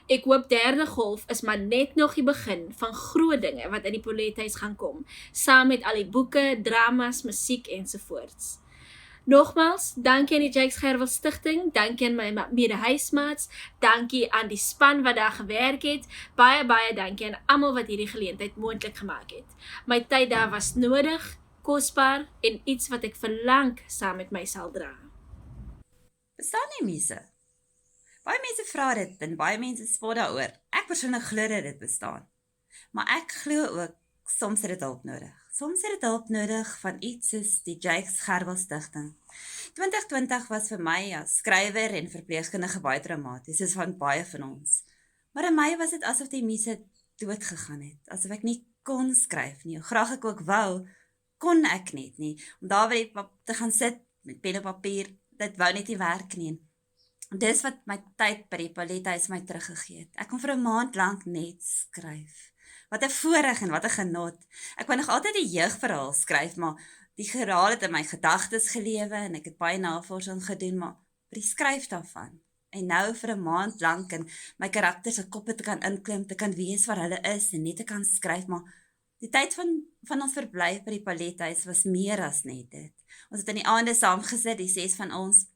Ek hoop derde golf is maar net nog die begin van groot dinge wat in die Polethuis gaan kom, saam met al die boeke, dramas, musiek ensovoorts. Nogmaals, dankie aan die Jakes Gerwel Stigting, dankie aan my mede-huismaats, dankie aan die span wat daar gewerk het, baie dankie aan almal wat hierdie geleentheid moontlik gemaak het. My tyd daar was nodig, kosbaar en iets wat ek verlang saam met my sal dra. Bestaan nie muse? Baie mense vra dit en baie mense spot daaroor. Ek persoonlik glo dat dit bestaan. Maar ek glo ook, soms het dit hulp nodig. Soms het dit hulp nodig van iets soos die Jakes Gerwel Stigting. 2020 was vir my as skrywer en verpleegkundige baie traumaties, soos van baie van ons. Maar in my was dit asof die muse dood gegaan het, asof ek nie kon skryf nie. Hoe graag ek ook wou, kon ek net nie. Om daar by te gaan sit met pen en papier, dit wou net nie werk nie. Dis wat my tyd by die Polethuis my teruggegee het. Ek kon vir 'n maand lank net skryf. Wat 'n voorreg en wat 'n genot. Ek wou nog altyd die jeugverhaal skryf, maar die geraad het in my gedagtes gelewe en ek het baie navorsing gedoen, maar vir die skryf daarvan. En nou vir 'n maand lank in my karakters se koppe te kan inklim, te kan wees waar hulle is en net te kan skryf, maar die tyd van ons verblyf by die Polethuis was meer as net dit. Ons het in die aande saamgesit, die 6 van ons,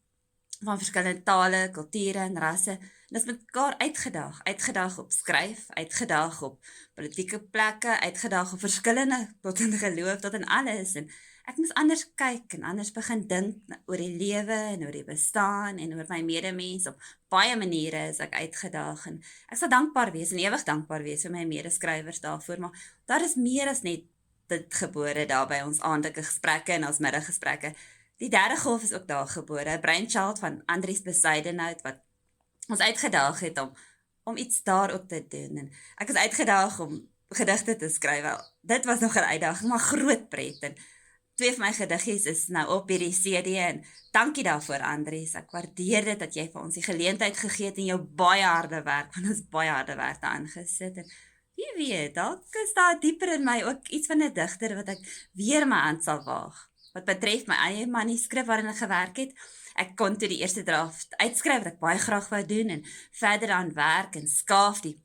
van verskillende tale, kulture en rasse, en ons met mekaar uitgedaag op skryf, uitgedaag op politieke plekke, uitgedaag op verskillende, tot in geloof, tot in alles, en ek moes anders kyk en anders begin dink oor die lewe en oor die bestaan en oor my medemens. Op baie maniere is ek uitgedaag en ek sal dankbaar wees en ewig dankbaar wees vir my medeskrywers daarvoor, maar daar is meer as net dit gebore daar by ons aandtelike gesprekke en ons middaggesprekke. Die derde golf is ook daar gebore, 'n brainchild van Andries Besidenhout wat ons uitgedaag het om iets daar ook te doen. En ek is uitgedaag om gedigte te skryf. Wel, dit was nog 'n uitdaging, maar groot pret. En 2 van my gediggies is nou op hierdie CD en dankie daarvoor Andries. Ek waardeer dit dat jy vir ons die geleentheid gegee het en jou baie harde werk, want ons baie harde werk daarin gesit. En wie weet, dalk is daar dieper in my ook iets van 'n digter wat ek weer my hand sal waag. Wat betref my eie manuskrip waarin ek gewerk het, ek kon toe die eerste draft uitskryf wat ek baie graag wou doen en verder aan werk en skaaf die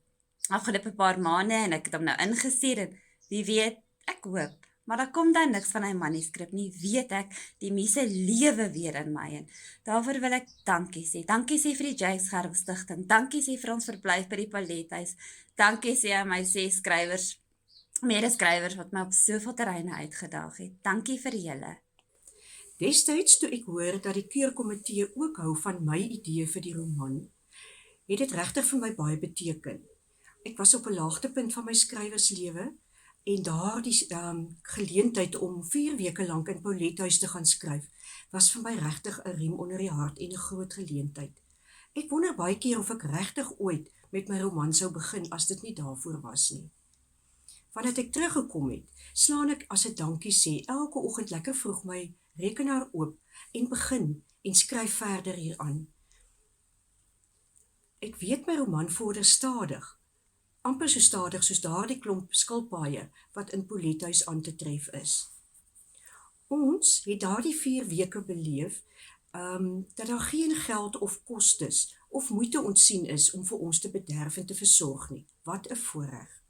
afgelope paar maande en ek het hom nou ingestuur en wie weet, ek hoop, maar daar kom dan niks van my manuskrip nie, weet ek, die muse lewe weer in my en daarvoor wil ek dankie sê vir die Jakes Gerwel Stigting, dankie sê vir ons verblyf by die Polethuis, dankie sê aan my 6 skrywers, medeskrywers wat my op soveel terreine uitgedaag het. Dankie vir julle. Destyds toe ek hoor dat die keurkomitee ook hou van my idee vir die roman, het dit regtig vir my baie beteken. Ek was op 'n laagtepunt van my skrywerslewe en daardie geleentheid om 4 weke lank in Polethuis te gaan skryf, was vir my regtig 'n riem onder die hart en 'n groot geleentheid. Ek wonder baie keer of ek regtig ooit met my roman sou begin as dit nie daarvoor was nie. Vandat ek teruggekom het, slaan ek as 'n dankie sê elke oggend lekker vroeg my rekenaar oop en begin en skryf verder hieraan. Ek weet my roman vorder stadig, amper so stadig soos daardie klomp skilpaaie wat in Polethuis aan te tref is. Ons het daardie 4 weke beleef dat daar geen geld of kostes of moeite ontsien is om vir ons te bederf en te versorg nie. Wat 'n voorreg.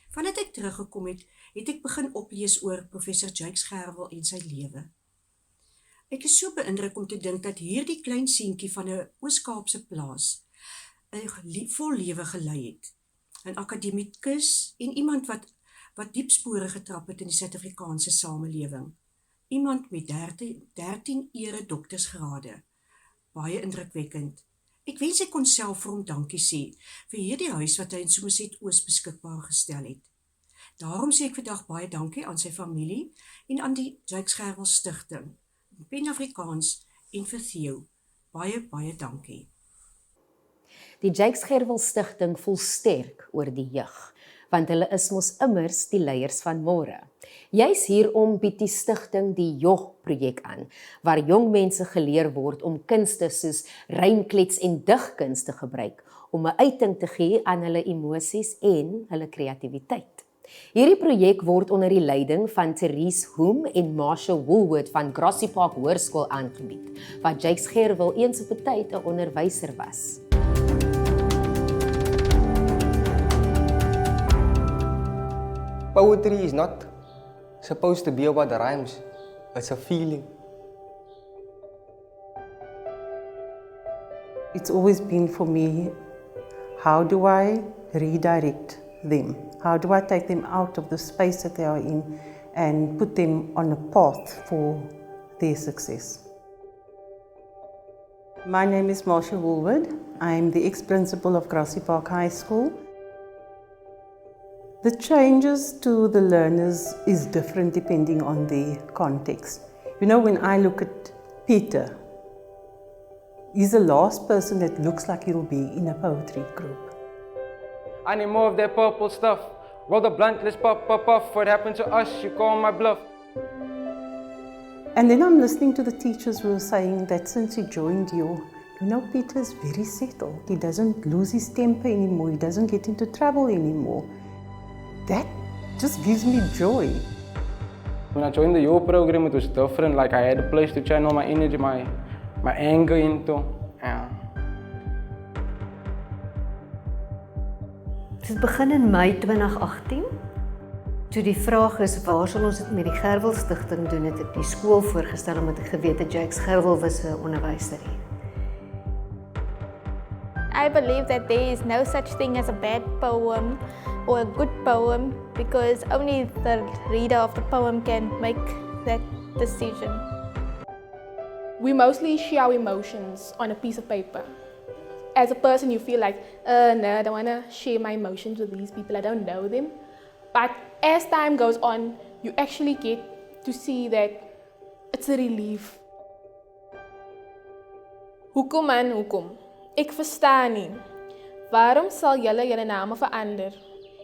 Vandat ek teruggekom het, het ek begin oplees oor professor Jakes Gerwel en sy lewe. Ek is so beïndruk om te dink dat hierdie klein seentjie van 'n Oos-Kaapse plaas 'n vol lewe gelei het. 'n Akademikus en iemand wat diep spore getrap het in die Suid-Afrikaanse samelewing. Iemand met 13 ere doktorsgrade. Baie indrukwekkend. Ek wens ek kon self vir hom dankie sê vir hierdie huis wat hy in Somerset Oos beskikbaar gestel het. Daarom sê ek vandag baie dankie aan sy familie en aan die Jakes Gerwel Stigting, Pan-Afrikaans en vir Theo. Baie dankie. Die Jakes Gerwel Stigting voel sterk oor die jeug, want hulle is mos immers die leiers van môre. Juis hierom bied die stigting die JOG-projek aan, waar jong mense geleer word om kunste soos rymklets en digkuns te gebruik, om 'n uiting te gee aan hulle emosies en hulle kreatiwiteit. Hierdie projek word onder die leiding van Therese Hoem en Marsha Woolwood van Grassy Park Hoërskool aangebied, wat Jakes Gerwel eens op 'n tyd 'n onderwyser was. Poetry is not supposed to be about the rhymes. It's a feeling. It's always been for me, how do I redirect them? How do I take them out of the space that they are in and put them on a path for their success? My name is Marsha Woolwood. I'm the ex-principal of Grassy Park High School. The changes to the learners is different depending on the context. You know, when I look at Peter, he's the last person that looks like he'll be in a poetry group. I need more of that purple stuff. Roll the blunt, let's puff, puff, puff. What happened to us? You call my bluff. And then I'm listening to the teachers who are saying that since he joined you know, Peter's very settled. He doesn't lose his temper anymore. He doesn't get into trouble anymore. That just gives me joy. When I joined the Yo program, it was different. Like I had a place to channel my energy, my anger into. Yeah. Dit begin in Mei 2018. Toe die vraag is, waar sal ons dit met die Gerwel Stigting doen, het ek die skool voorgestel omdat ek geweet het Jakes Gerwel was 'n onderwyser hier. I believe that there is no such thing as a bad poem or a good poem because only the reader of the poem can make that decision. We mostly share our emotions on a piece of paper. As a person, you feel like, no, I don't want to share my emotions with these people. I don't know them. But as time goes on, you actually get to see that it's a relief. Hoekom man, hoekom? Ek verstaan nie. Waarom sal julle name verander?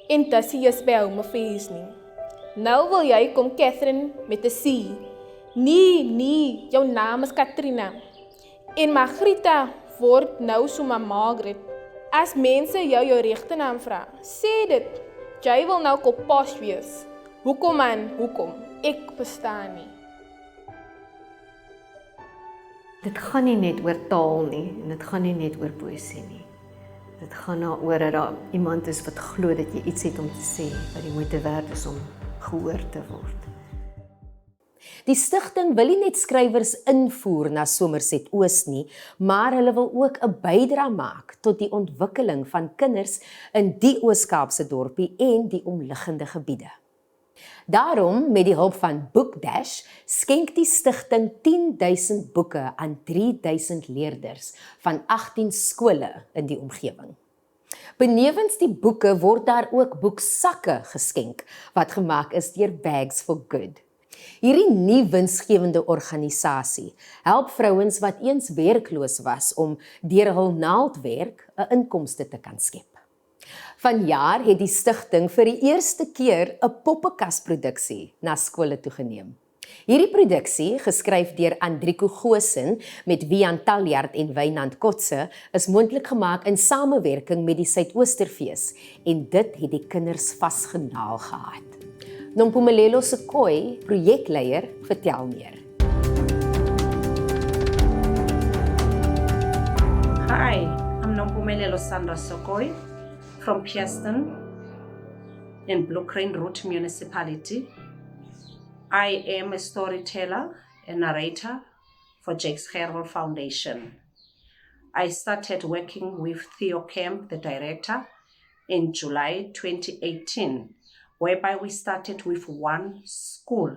En dis jy spel my face nie. Nou wil jy kom Catherine met 'n C. Nee, jou naam is Katrina. En Margarita word nou sommer Margaret. As mense jou regte naam vra, sê dit. Jy wil nou Kopos wees. Hoekom man, hoekom? Ek verstaan nie. Dit gaan nie net oor taal nie en dit gaan nie net oor poësie nie. Dit gaan daaroor dat daar iemand is wat glo dat jy iets het om te sê wat die moeite werd is om gehoor te word. Die stigting wil nie net skrywers invoer na Somerset Oos nie, maar hulle wil ook 'n bydrae maak tot die ontwikkeling van kinders in die Oos-Kaapse dorpie en die omliggende gebiede. Daarom, met die hulp van Bookdash, skenk die stigting 10,000 boeke aan 3,000 leerders van 18 skole in die omgewing. Benewens die boeke word daar ook boeksakke geskenk, wat gemaak is deur Bags for Good. Hierdie nuwe winsgewende organisasie help vrouens wat eens werkloos was om deur hul naaldwerk 'n inkomste te kan skep. Vanjaar het die stigting vir die eerste keer 'n poppenkasproduksie na skole toegeneem. Hierdie produksie, geskryf deur Andrico Goosen met Wian Taljard en Wynand Kotse, is moontlik gemaak in samewerking met die Suidoosterfees en dit het die kinders vasgenaal gehad. Nompumelelo Sekoi, projekleier, vertel meer. Hi, I'm Nompumelelo Sandra Sekoi from Pierston in Blue Crane Root Municipality. I am a storyteller and narrator for Jakes Gerwel Foundation. I started working with Theo Kemp, the director, in July 2018, whereby we started with one school.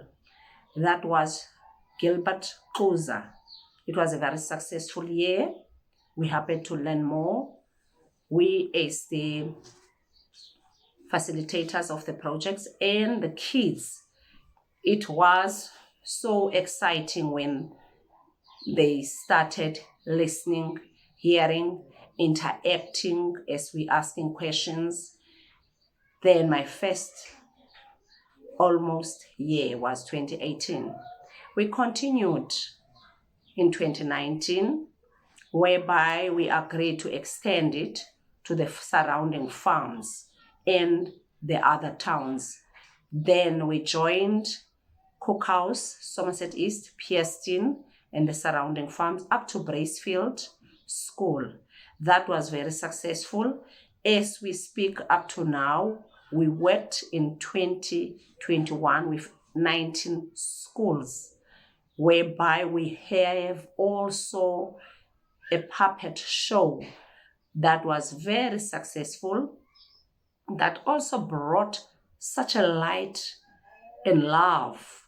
That was Gilbert Xuza. It was a very successful year. We happened to learn more. We, as the facilitators of the projects and the kids, it was so exciting when they started listening, hearing, interacting as we asking questions. Then my first almost year was 2018. We continued in 2019, whereby we agreed to extend it to the surrounding farms and the other towns. Then we joined Cookhouse, Somerset East, Pierston, and the surrounding farms up to Bracefield School. That was very successful. As we speak up to now, we worked in 2021 with 19 schools, whereby we have also a puppet show that was very successful, that also brought such a light and love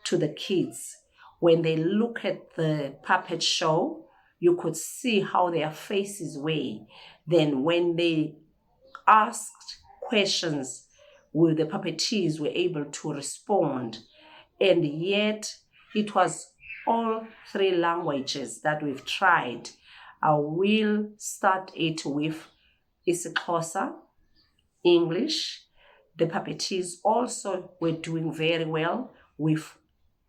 to the kids. When they look at the puppet show, you could see how their faces were. Then when they asked questions, the puppeteers were able to respond. And yet it was all 3 languages that we've tried. I will start it with isiXhosa, English. The puppeteers also were doing very well with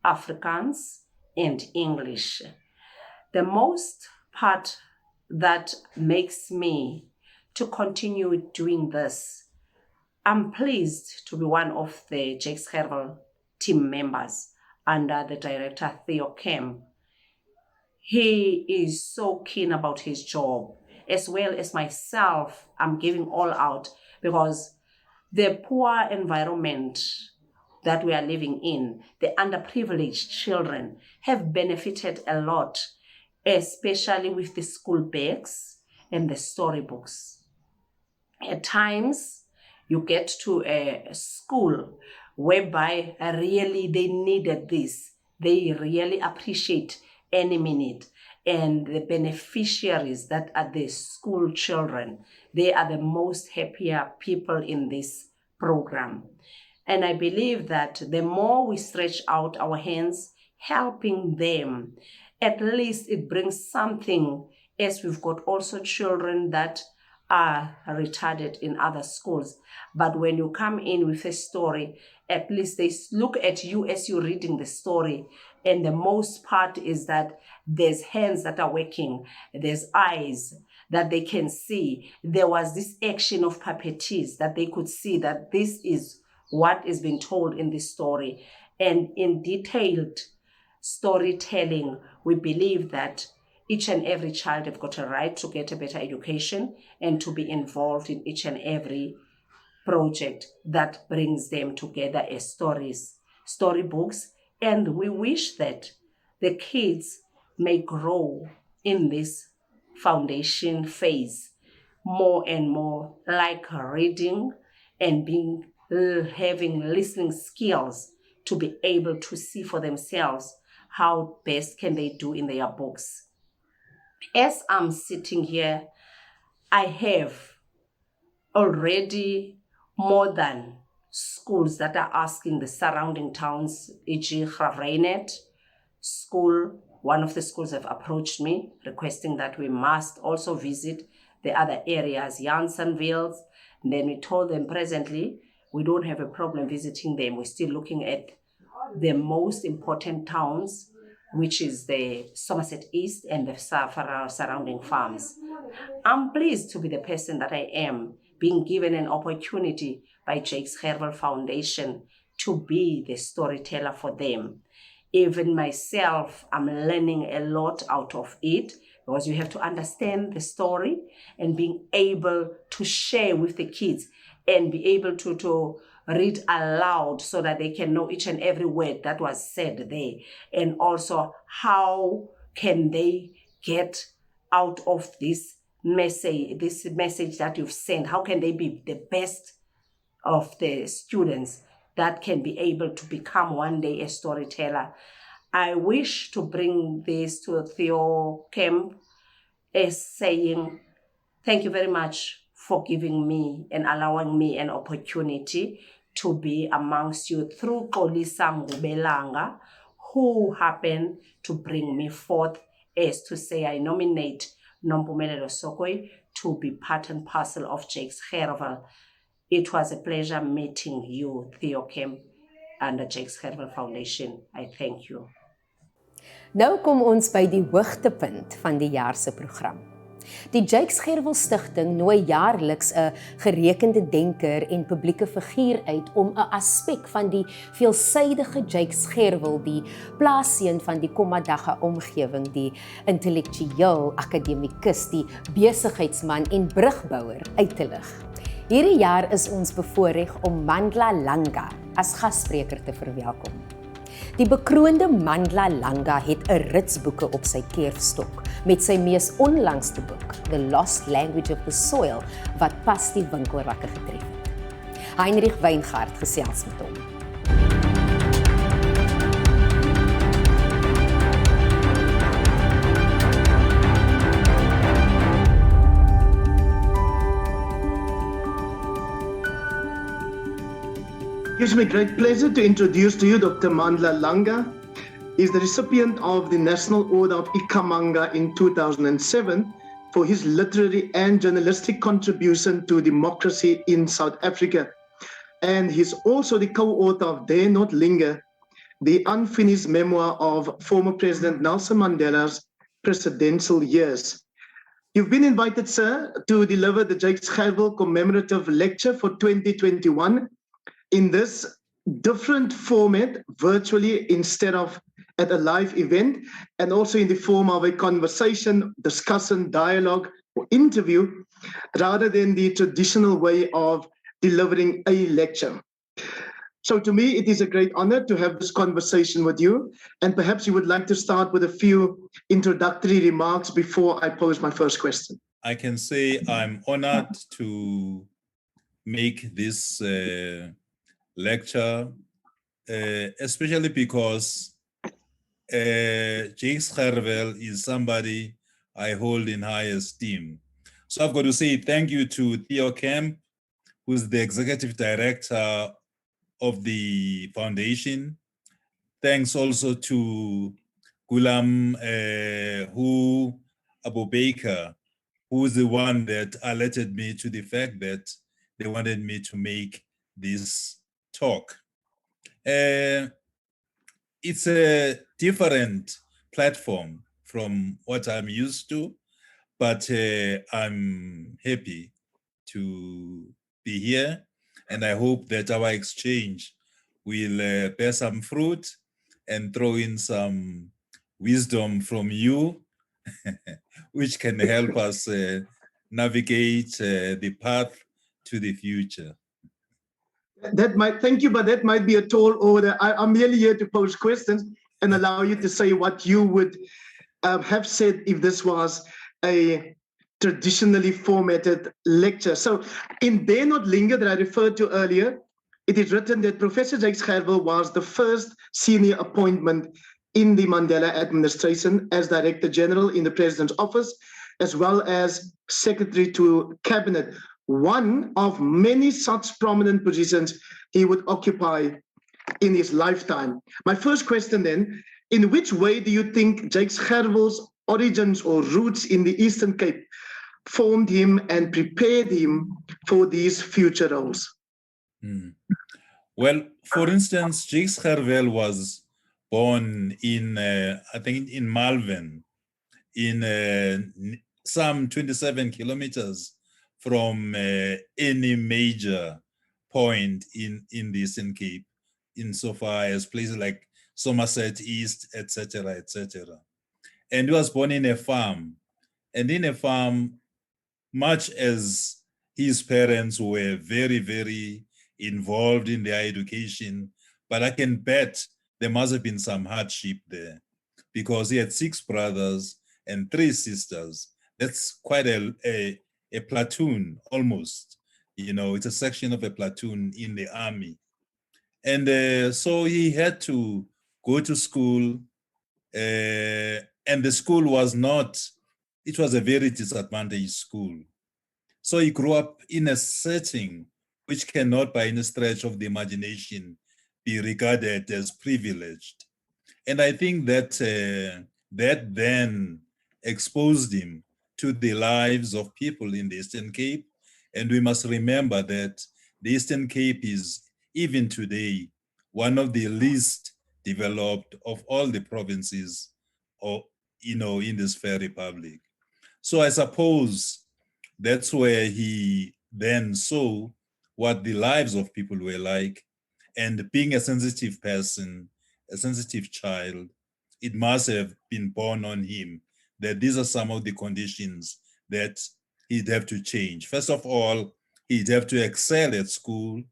Afrikaans and English. The most part that makes me to continue doing this, I'm pleased to be one of the Jakes Gerwel team members under the director Theo Kemp. He is so keen about his job, as well as myself. I'm giving all out because the poor environment that we are living in, the underprivileged children have benefited a lot, especially with the school bags and the storybooks. At times, you get to a school whereby really they needed this. They really appreciate any minute. And the beneficiaries that are the school children, they are the most happier people in this program. And I believe that the more we stretch out our hands, helping them, at least it brings something, as we've got also children that are retarded in other schools. But when you come in with a story, at least they look at you as you're reading the story. And the most part is that there's hands that are working, there's eyes that they can see. There was this action of puppeteers that they could see that this is what is being told in this story. And in detailed storytelling, we believe that each and every child have got a right to get a better education and to be involved in each and every project that brings them together as storybooks. And we wish that the kids may grow in this foundation phase more and more, like reading and having listening skills to be able to see for themselves how best can they do in their books. As I'm sitting here, I have already more than schools that are asking the surrounding towns, e.g. Gravreinet school. One of the schools have approached me requesting that we must also visit the other areas, Janssenville. And then we told them presently we don't have a problem visiting them. We're still looking at the most important towns, which is the Somerset East and the surrounding farms. I'm pleased to be the person that I am, being given an opportunity by Jakes Gerwel Foundation to be the storyteller for them. Even myself, I'm learning a lot out of it, because you have to understand the story and being able to share with the kids and be able to read aloud so that they can know each and every word that was said there. And also, how can they get out of this message that you've sent? How can they be the best of the students that can be able to become one day a storyteller? I wish to bring this to Theo Kemp as saying, thank you very much for giving me and allowing me an opportunity to be amongst you through Xolisa Ngubelanga, who happened to bring me forth as to say I nominate Nompumelelo Sokoi to be part and parcel of Jakes Gerwel. It was a pleasure meeting you, Theo Kemp, under Jakes Gerwel Foundation. I thank you. Nou kom ons by die hoogtepunt van die jaar se program. Die Jakes Gerwel Stigting nooi jaarliks 'n gerekende denker en publieke figuur uit om 'n aspek van die veelsidige Jakes Gerwel, die plaasseun van die Kommadagga omgewing, die intellektueel, akademikus, die besigheidsman en brugbouer uit te lig. Hierdie jaar is ons bevoorreg om Mandla Langa as gasspreker te verwelkom. Die bekroonde Mandla Langa het 'n rits boeke op sy kerfstok met sy mees onlangste boek, The Lost Language of the Soil, wat pas die winkelrakke getref het. Heinrich Weingart gesels met hom. It gives me great pleasure to introduce to you Dr. Mandla Langa. He is the recipient of the National Order of Ikhamanga in 2007 for his literary and journalistic contribution to democracy in South Africa. And he's also the co-author of Dare Not Linger, the unfinished memoir of former President Nelson Mandela's presidential years. You've been invited, sir, to deliver the Jakes Gerwel commemorative lecture for 2021 in this different format, virtually instead of at a live event, and also in the form of a conversation, discussion, dialogue, or interview, rather than the traditional way of delivering a lecture. So to me, it is a great honor to have this conversation with you, and perhaps you would like to start with a few introductory remarks before I pose my first question. I can say I'm honored to make this lecture, especially because Jakes Gerwel is somebody I hold in high esteem. So I've got to say thank you to Theo Kemp, who's the executive director of the foundation. Thanks also to Gulam Abu Baker, who's the one that alerted me to the fact that they wanted me to make this talk. It's a different platform from what I'm used to, but I'm happy to be here, and I hope that our exchange will bear some fruit and throw in some wisdom from you, which can help us navigate the path to the future. Thank you, but that might be a tall order. I'm merely here to pose questions and allow you to say what you would have said if this was a traditionally formatted lecture. So in Dare Not Linger that I referred to earlier, it is written that Professor Jakes Gerwel was the first senior appointment in the Mandela administration as Director General in the President's office, as well as Secretary to Cabinet. One of many such prominent positions he would occupy in his lifetime. My first question then, in which way do you think Jakes Gerwel's origins or roots in the Eastern Cape formed him and prepared him for these future roles? Well, for instance, Jakes Gerwel was born in, I think, in Malvern, in some 27 kilometers from any major point in the Eastern Cape, insofar as places like Somerset East, etc., etc. And he was born in a farm. And in a farm, much as his parents were very, very involved in their education, but I can bet there must have been some hardship there because he had 6 brothers and 3 sisters. That's quite a platoon almost. You know, it's a section of a platoon in the army. And so he had to go to school, and the school was not, it was a very disadvantaged school. So he grew up in a setting which cannot by any stretch of the imagination be regarded as privileged. And I think that that then exposed him to the lives of people in the Eastern Cape. And we must remember that the Eastern Cape is, even today, one of the least developed of all the provinces in this fair republic. So I suppose that's where he then saw what the lives of people were like. And being a sensitive person, a sensitive child, it must have been born on him that these are some of the conditions that he'd have to change. First of all, he'd have to excel at school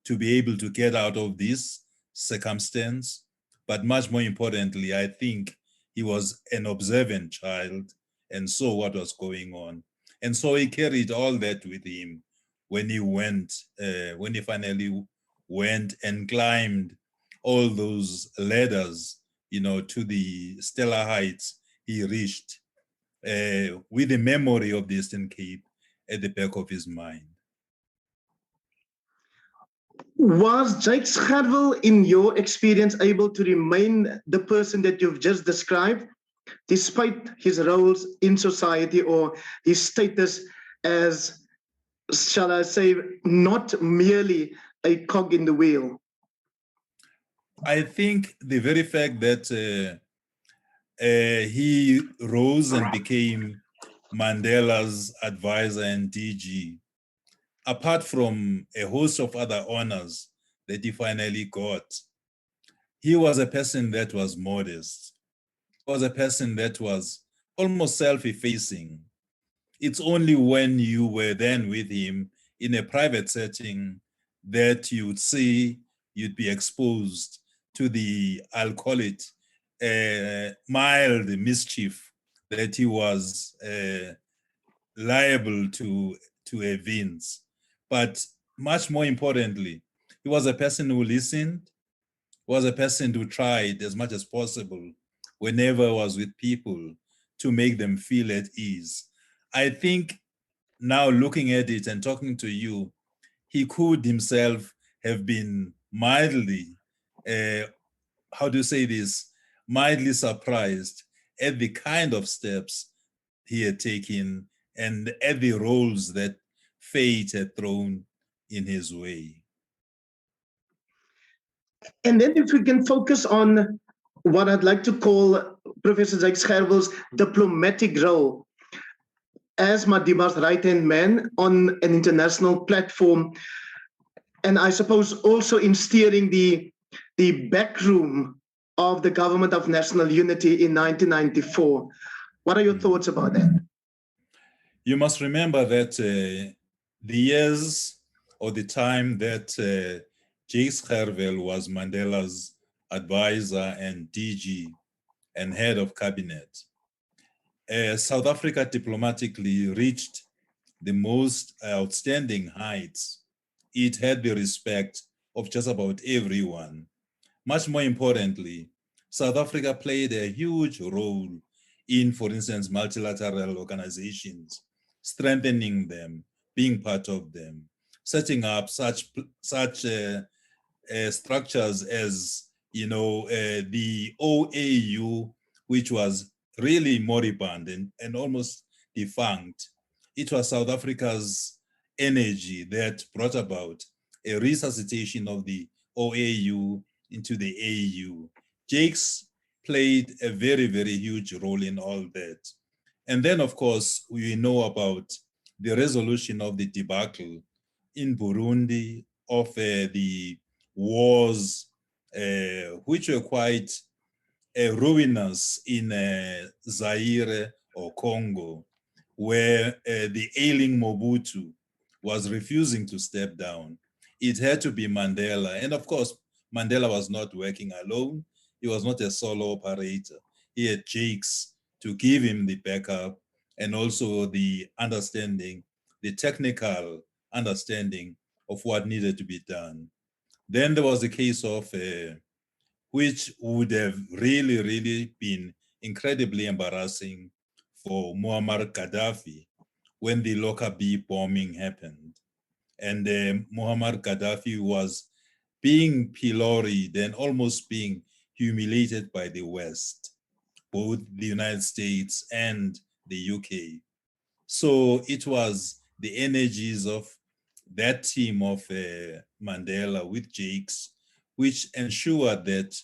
to be able to get out of this circumstance. But much more importantly, I think he was an observant child and saw what was going on. And so he carried all that with him when he finally went and climbed all those ladders, to the stellar heights he reached, with the memory of the Eastern Cape at the back of his mind. Was Jakes Gerwel, in your experience, able to remain the person that you've just described, despite his roles in society or his status as, shall I say, not merely a cog in the wheel? I think the very fact that he rose and became Mandela's advisor and DG, apart from a host of other honors that he finally got, he was a person that was modest. He was a person that was almost self-effacing. It's only when you were then with him in a private setting that you'd see, you'd be exposed to the, I'll call it, mild mischief that he was liable to evince. But much more importantly, he was a person who listened, was a person who tried as much as possible whenever I was with people to make them feel at ease. I think now looking at it and talking to you, he could himself have been mildly, how do you say this, mildly surprised at the kind of steps he had taken and at the roles that fate had thrown in his way. And then if we can focus on what I'd like to call Professor Jakes Gerwel's diplomatic role as Madiba's right-hand man on an international platform, and I suppose also in steering the backroom of the Government of National Unity in 1994. What are your thoughts about that? You must remember that the years or the time that Jakes Gerwel was Mandela's advisor and DG and head of cabinet, South Africa diplomatically reached the most outstanding heights. It had the respect of just about everyone. Much more importantly, South Africa played a huge role in, for instance, multilateral organizations, strengthening them, being part of them, setting up such structures as, the OAU, which was really moribund and almost defunct. It was South Africa's energy that brought about a resuscitation of the OAU into the AU. Jakes played a very, very huge role in all that. And then, of course, we know about the resolution of the debacle in Burundi of the wars, which were quite ruinous in Zaire or Congo, where the ailing Mobutu was refusing to step down. It had to be Mandela. And of course, Mandela was not working alone. He was not a solo operator. He had Jakes to give him the backup and also the understanding, the technical understanding of what needed to be done. Then there was the case of which would have really, really been incredibly embarrassing for Muammar Gaddafi when the Lockerbie bombing happened. And Muammar Gaddafi was being pilloried and almost being humiliated by the West, both the United States and the UK. So it was the energies of that team of Mandela with Jakes, which ensured that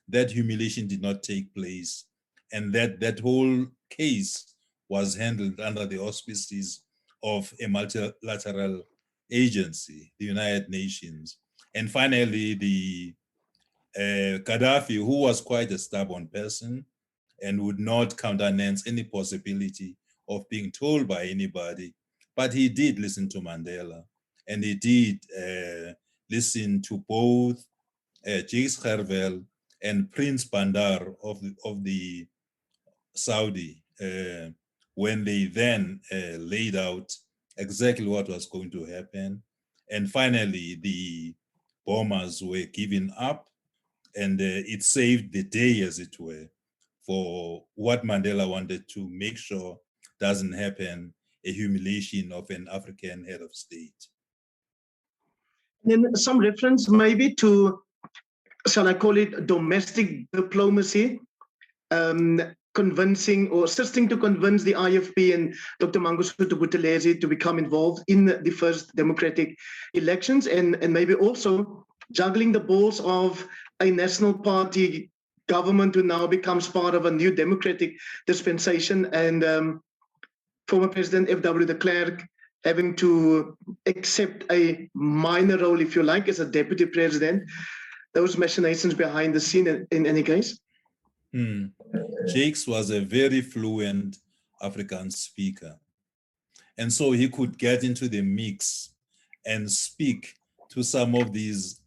that humiliation did not take place and that that whole case was handled under the auspices of a multilateral agency, the United Nations. And finally, the Gaddafi, who was quite a stubborn person and would not countenance any possibility of being told by anybody, but he did listen to Mandela, and he did listen to both Gerwel and Prince Bandar of the Saudi when they then laid out exactly what was going to happen. And finally, the bombers were given up, and it saved the day, as it were, for what Mandela wanted to make sure doesn't happen, a humiliation of an African head of state. Then some reference maybe to, shall I call it, domestic diplomacy, convincing or assisting to convince the IFP and Dr. Mangosuthu Buthelezi to become involved in the first democratic elections, and maybe also juggling the balls of a national party government who now becomes part of a new democratic dispensation, and former President F.W. de Klerk having to accept a minor role, if you like, as a deputy president. Those machinations behind the scene in any case? Jakes was a very fluent Afrikaans speaker. And so he could get into the mix and speak to some of these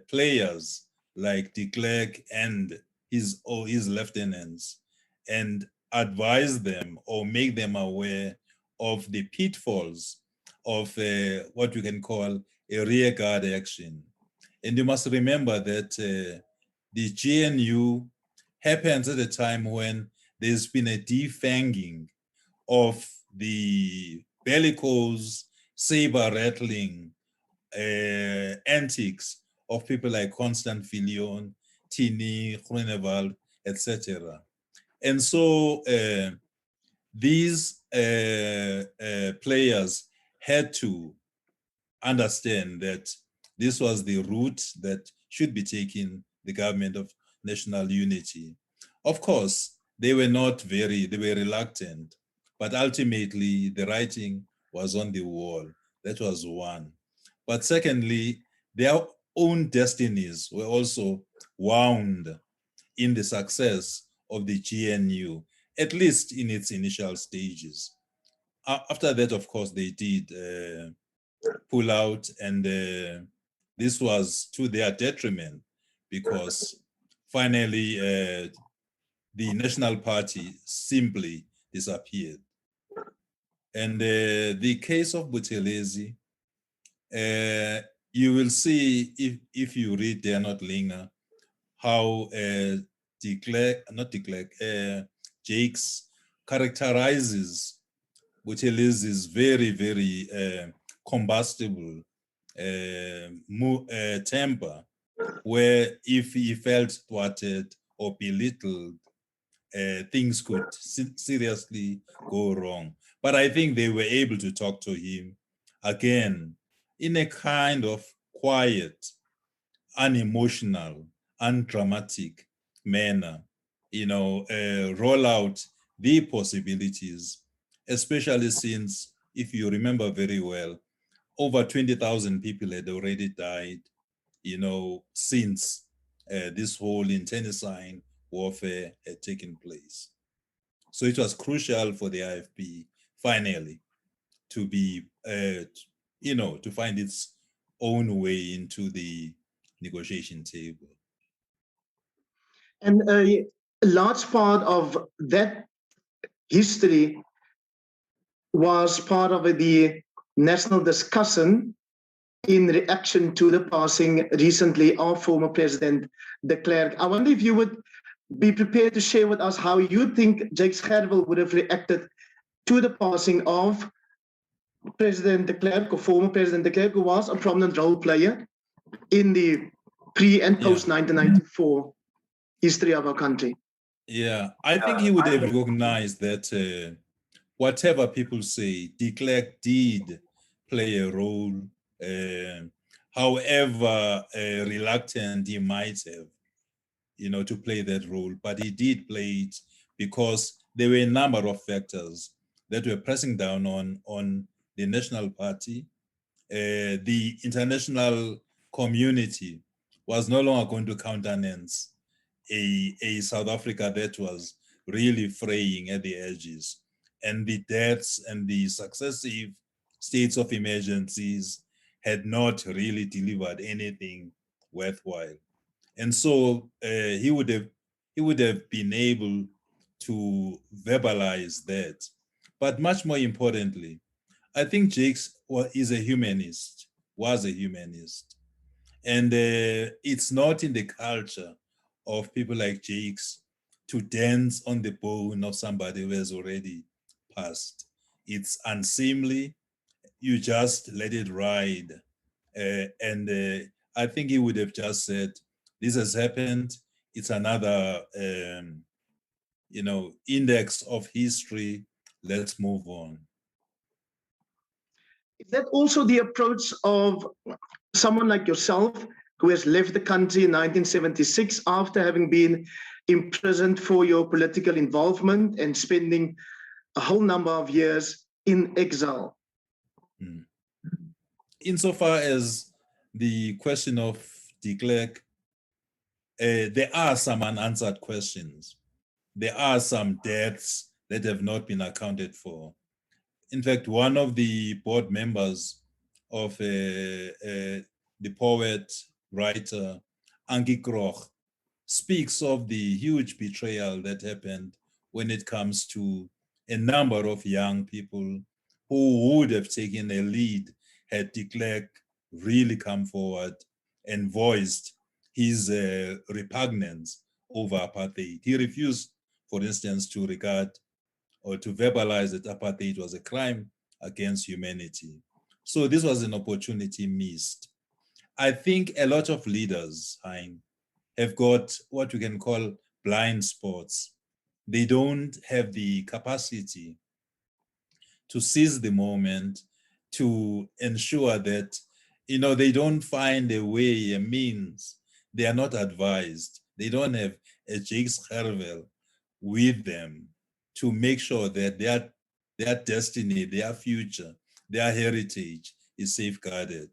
players like de Klerk and his lieutenants and advise them or make them aware of the pitfalls of what you can call a rearguard action. And you must remember that the GNU happens at a time when there's been a defanging of the bellicose, saber-rattling antics of people like Constant Viljoen, Tini, Groenewald, etc. And so these players had to understand that this was the route that should be taken, the government of national unity. Of course, they were reluctant, but ultimately the writing was on the wall. That was one. But secondly, their own destinies were also wound in the success of the GNU, at least in its initial stages. After that, of course, they did pull out, and this was to their detriment because finally the National Party simply disappeared. And the case of Buthelezi, you will see if you read Dare Not Linger, how Jakes characterizes Buthelezi's very, very combustible temper, where if he felt thwarted or belittled, things could seriously go wrong. But I think they were able to talk to him again in a kind of quiet, unemotional, undramatic manner, roll out the possibilities, especially since, if you remember very well, over 20,000 people had already died, since this whole internecine warfare had taken place. So it was crucial for the IFP finally to be, to find its own way into the negotiation table. And a large part of that history was part of the national discussion in reaction to the passing recently of former President de Klerk. I wonder if you would be prepared to share with us how you think Gerwel would have reacted to the passing of President de Klerk, or former President de Klerk, who was a prominent role player in the pre and post 1994 history of our country. Yeah, I think he would have recognized that whatever people say, de Klerk did play a role, however reluctant he might have, to play that role, but he did play it because there were a number of factors that were pressing down on the National Party. The international community was no longer going to countenance a South Africa that was really fraying at the edges. And the deaths and the successive states of emergencies had not really delivered anything worthwhile. And so he would have been able to verbalize that. But much more importantly, I think Jakes is a humanist, was a humanist. And it's not in the culture of people like Jakes to dance on the bone of somebody who has already passed. It's unseemly. You just let it ride. And I think he would have just said, this has happened. It's another, index of history. Let's move on. Is that also the approach of someone like yourself who has left the country in 1976 after having been imprisoned for your political involvement and spending a whole number of years in exile? Insofar as the question of de Klerk, there are some unanswered questions. There are some deaths that have not been accounted for. In fact, one of the board members of the poet, writer, Ankie Kroch, speaks of the huge betrayal that happened when it comes to a number of young people who would have taken a lead had de Klerk really come forward and voiced his repugnance over apartheid. He refused, for instance, to regard or to verbalize that apartheid was a crime against humanity. So this was an opportunity missed. I think a lot of leaders, Hein, have got what we can call blind spots. They don't have the capacity to seize the moment, to ensure that, they don't find a way, a means. They are not advised. They don't have a Jakes Gerwel with them to make sure that their destiny, their future, their heritage is safeguarded.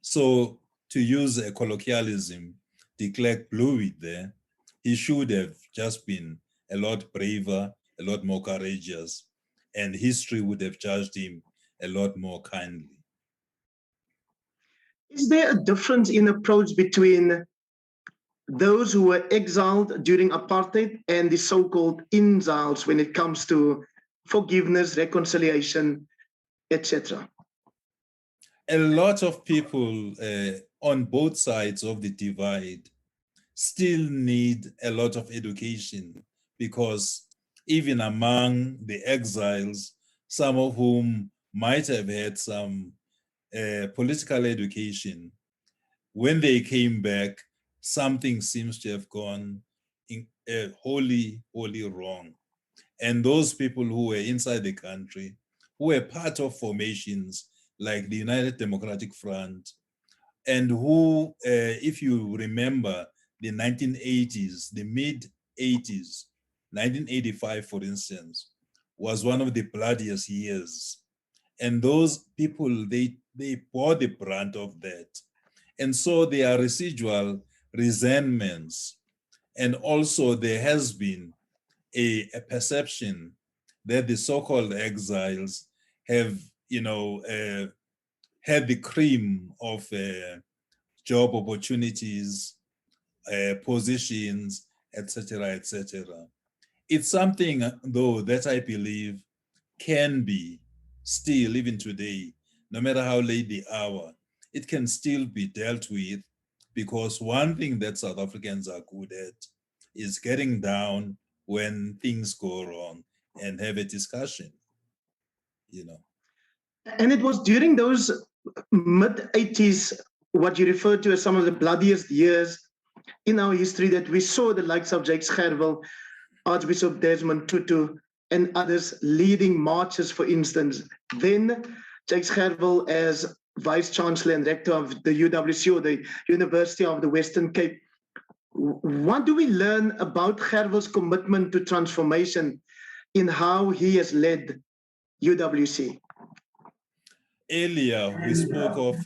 So to use a colloquialism, de Klerk blew it there. He should have just been a lot braver, a lot more courageous, and history would have judged him a lot more kindly. Is there a difference in approach between those who were exiled during apartheid and the so-called inzals when it comes to forgiveness, reconciliation, etc.? A lot of people on both sides of the divide still need a lot of education, because even among the exiles, some of whom might have had some political education, when they came back, something seems to have gone wholly wrong. And those people who were inside the country, who were part of formations like the United Democratic Front, and who, if you remember the 1980s, the mid-80s, 1985, for instance, was one of the bloodiest years. And those people, they bore the brunt of that. And so there are residual resentments. And also there has been a perception that the so-called exiles have, had the cream of job opportunities, positions, etc., etc. It's something, though, that I believe can be still, even today, no matter how late the hour, it can still be dealt with, because one thing that South Africans are good at is getting down when things go wrong and have a discussion, And it was during those mid-80s, what you refer to as some of the bloodiest years in our history, that we saw the likes of Jakes Gerwel, Archbishop Desmond Tutu, and others leading marches, for instance. Then Jakes Gerwel, as Vice Chancellor and Rector of the UWC, or the University of the Western Cape. What do we learn about Gerwel's commitment to transformation in how he has led UWC? Earlier, we spoke of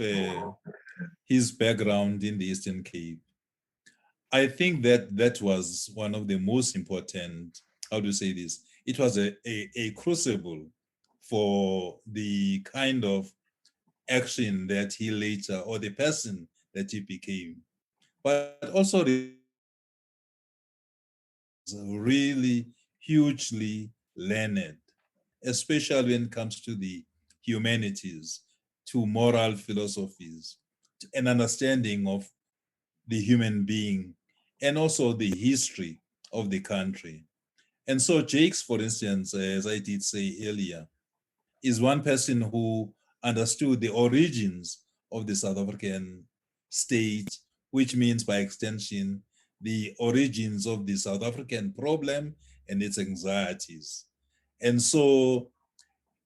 his background in the Eastern Cape. I think that was one of the most important, how to say this, it was a crucible for the kind of action that he later, or the person that he became. But also really hugely learned, especially when it comes to the humanities, to moral philosophies, to an understanding of the human being, and also the history of the country. And so Jakes, for instance, as I did say earlier, is one person who understood the origins of the South African state, which means by extension, the origins of the South African problem and its anxieties. And so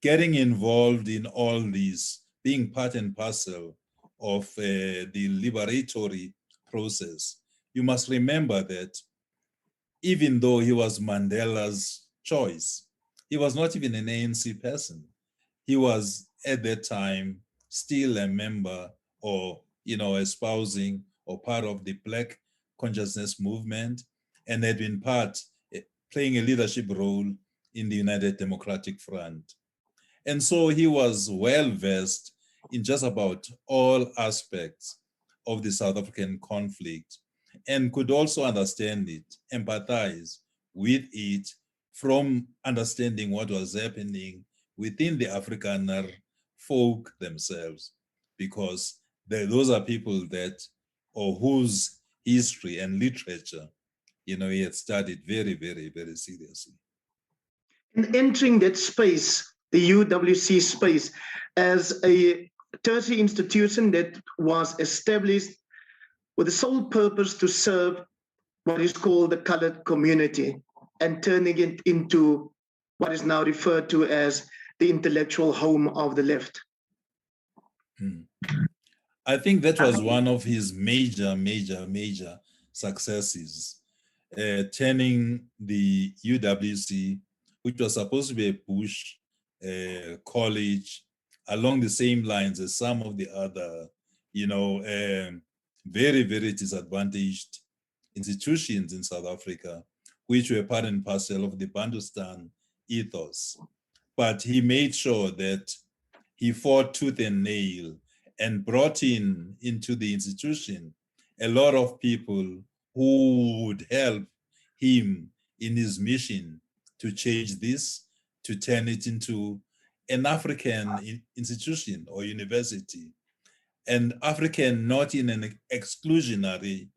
getting involved in all these, being part and parcel of the liberatory process, you must remember that even though he was Mandela's choice, he was not even an ANC person. He was at that time still a member, or espousing or part of the Black consciousness movement, and had been playing a leadership role in the United Democratic Front. And so he was well versed in just about all aspects of the South African conflict, and could also understand it, empathize with it, from understanding what was happening within the Afrikaner folk themselves, because those are people that, or whose history and literature, he had studied very, very, very seriously. And entering that space, the UWC space, as a tertiary institution that was established with the sole purpose to serve what is called the colored community, and turning it into what is now referred to as the intellectual home of the left. I think that was one of his major, major, major successes, turning the UWC, which was supposed to be a Bush college, along the same lines as some of the other, very, very disadvantaged institutions in South Africa, which were part and parcel of the Bantustan ethos. But he made sure that he fought tooth and nail and brought into the institution a lot of people who would help him in his mission to change this, to turn it into an African institution or university, and African not in an exclusionary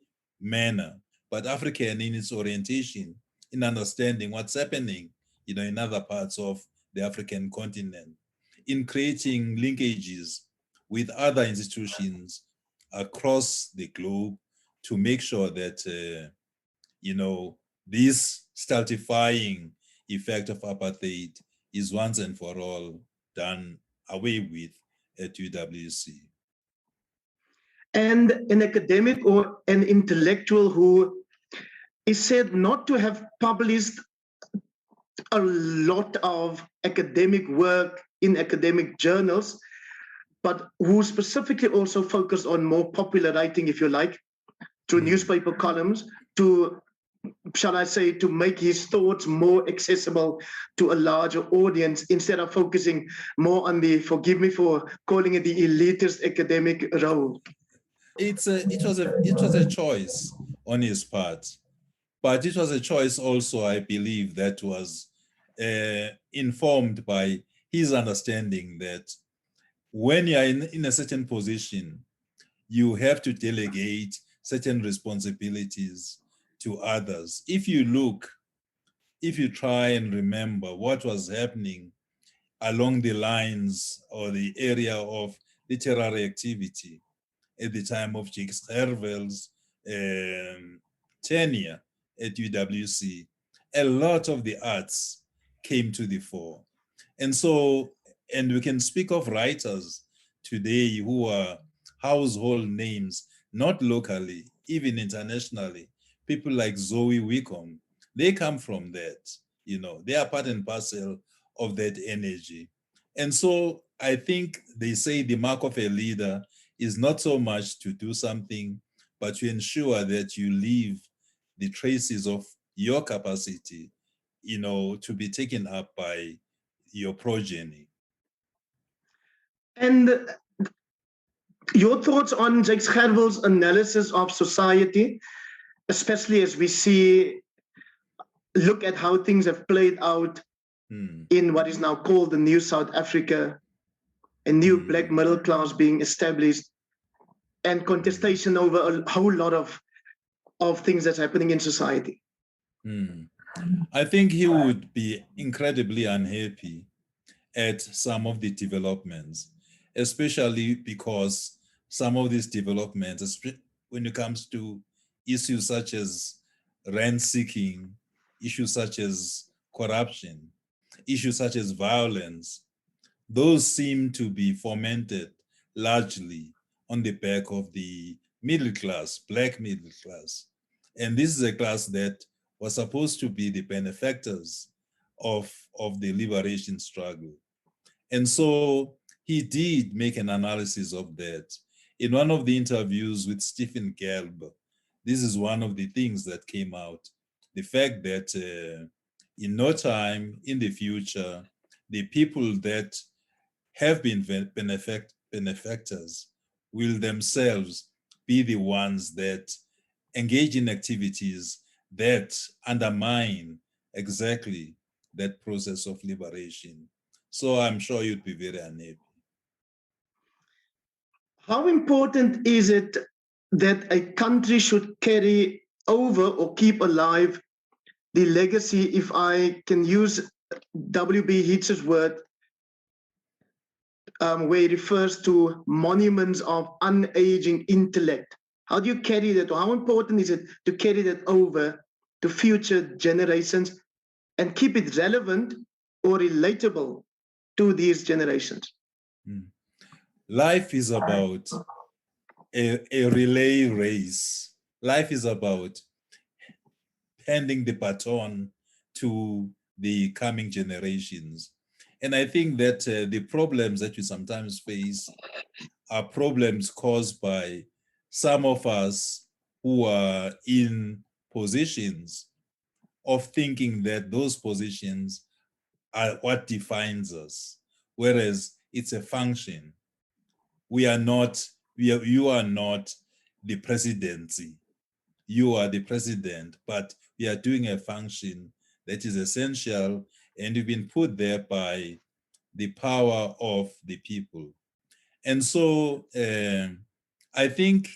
manner, but African in its orientation, in understanding what's happening, in other parts of the African continent, in creating linkages with other institutions across the globe to make sure that, this stultifying effect of apartheid is once and for all done away with at UWC. And an academic or an intellectual who is said not to have published a lot of academic work in academic journals, but who specifically also focused on more popular writing, if you like, through newspaper columns, to, shall I say, to make his thoughts more accessible to a larger audience, instead of focusing more on the, forgive me for calling it, the elitist academic role. It was a choice on his part, but it was a choice also, I believe, that was informed by his understanding that when you're in a certain position, you have to delegate certain responsibilities to others. If you try and remember what was happening along the lines or the area of literary activity at the time of Jakes Gerwel's tenure at UWC, a lot of the arts came to the fore. And so, and we can speak of writers today who are household names, not locally, even internationally. People like Zoe Wickham, they come from that. They are part and parcel of that energy. And so I think they say the mark of a leader is not so much to do something, but to ensure that you leave the traces of your capacity, to be taken up by your progeny. And your thoughts on Jakes Gerwel's analysis of society, especially as we look at how things have played out in what is now called the New South Africa, a new black middle class being established, and contestation over a whole lot of things that's happening in society. I think he would be incredibly unhappy at some of the developments, especially because some of these developments, when it comes to issues such as rent seeking, issues such as corruption, issues such as violence, those seem to be fomented largely on the back of the middle class, black middle class. And this is a class that was supposed to be the benefactors of the liberation struggle. And so he did make an analysis of that. In one of the interviews with Stephen Gelb, this is one of the things that came out. The fact that in no time in the future, the people that have been benefactors will themselves be the ones that engage in activities that undermine exactly that process of liberation. So I'm sure you'd be very unhappy. How important is it that a country should carry over or keep alive the legacy, if I can use W.B. Yeats's word, where he refers to monuments of unaging intellect? How do you carry that? Or how important is it to carry that over to future generations and keep it relevant or relatable to these generations? Life is about a relay race. Life is about handing the baton to the coming generations. And I think that the problems that we sometimes face are problems caused by some of us who are in positions of thinking that those positions are what defines us, whereas it's a function. You are not the presidency. You are the president, but we are doing a function that is essential and you've been put there by the power of the people. And so I think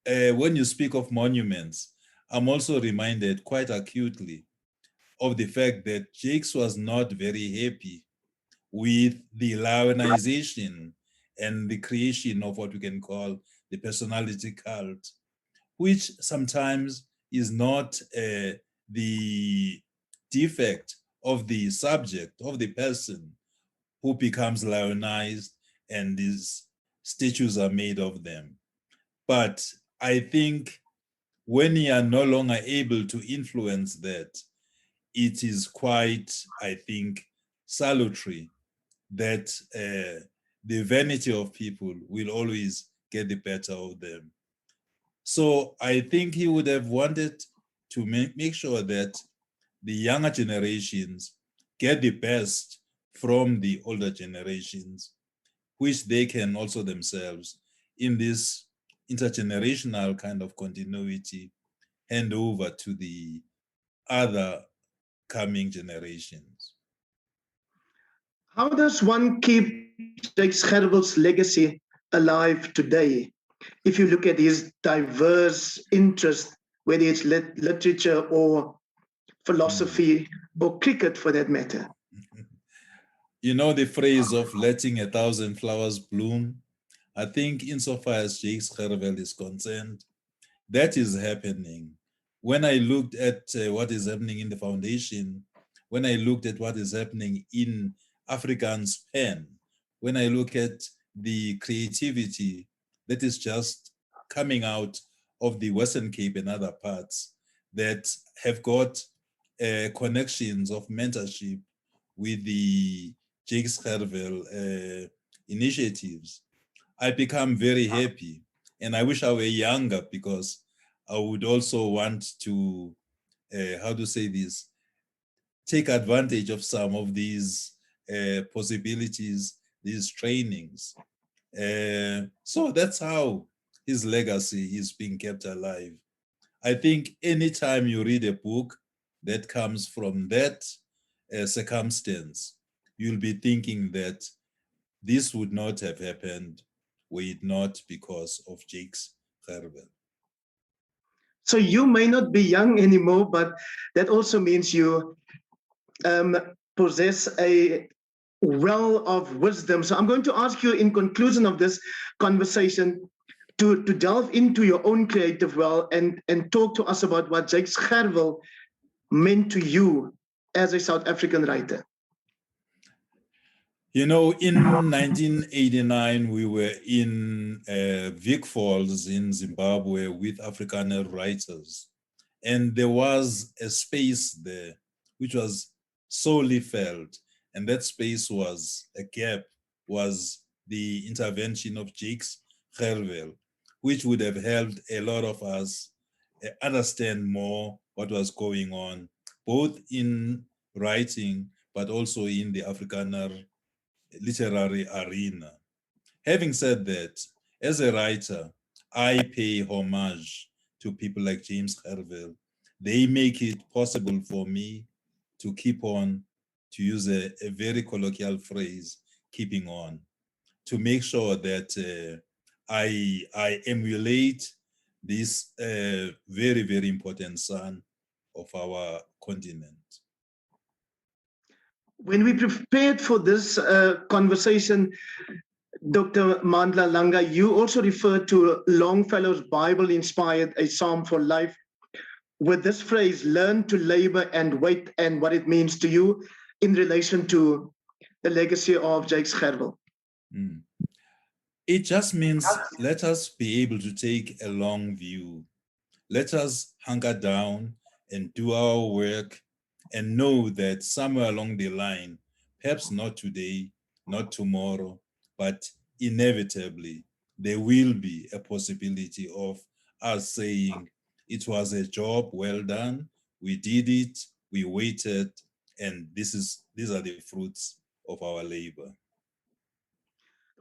when you speak of monuments, I'm also reminded quite acutely of the fact that Jakes was not very happy with the lionization and the creation of what we can call the personality cult, which sometimes is not the defect of the subject, of the person who becomes lionized and these statues are made of them. But I think when you are no longer able to influence that, it is quite, I think, salutary that the vanity of people will always get the better of them. So I think he would have wanted to make sure that the younger generations get the best from the older generations, which they can also themselves, in this intergenerational kind of continuity, hand over to the other coming generations. How does one keep Jakes Gerwel's legacy alive today? If you look at his diverse interests, whether it's literature or philosophy or cricket for that matter. You know the phrase of letting 1,000 flowers bloom? I think insofar as Jakes Gerwel is concerned, that is happening. When I looked at what is happening in the foundation, when I looked at what is happening in Afrikaans pen, when I look at the creativity that is just coming out of the Western Cape and other parts that have got connections of mentorship with the Jakes Gerwel initiatives, I become very happy. And I wish I were younger, because I would also want to, how to say this, take advantage of some of these possibilities, these trainings. So that's how his legacy is being kept alive. I think anytime you read a book that comes from that circumstance, you'll be thinking that this would not have happened were it not because of Jakes Gerwel. So you may not be young anymore, but that also means you possess a well of wisdom. So I'm going to ask you in conclusion of this conversation to delve into your own creative well and talk to us about what Jakes Gerwel meant to you as a South African writer. You know, in 1989, we were in Vic Falls in Zimbabwe with Afrikaner writers. And there was a space there which was solely felt. And that space was a gap, was the intervention of Jakes Gerwel, which would have helped a lot of us understand more what was going on, both in writing, but also in the Afrikaner literary arena. Having said that, as a writer, I pay homage to people like James Gerwel. They make it possible for me to keep on, to use a very colloquial phrase, keeping on, to make sure that I emulate this very, very important son of our continent. When we prepared for this conversation, Dr. Mandla Langa, you also referred to Longfellow's Bible-inspired A Psalm for Life with this phrase, learn to labor and wait, and what it means to you in relation to the legacy of Jakes Gerwel. It just means let us be able to take a long view. Let us hunker down and do our work and know that somewhere along the line, perhaps not today, not tomorrow, but inevitably, there will be a possibility of us saying, it was a job well done, we did it, we waited, and these are the fruits of our labor.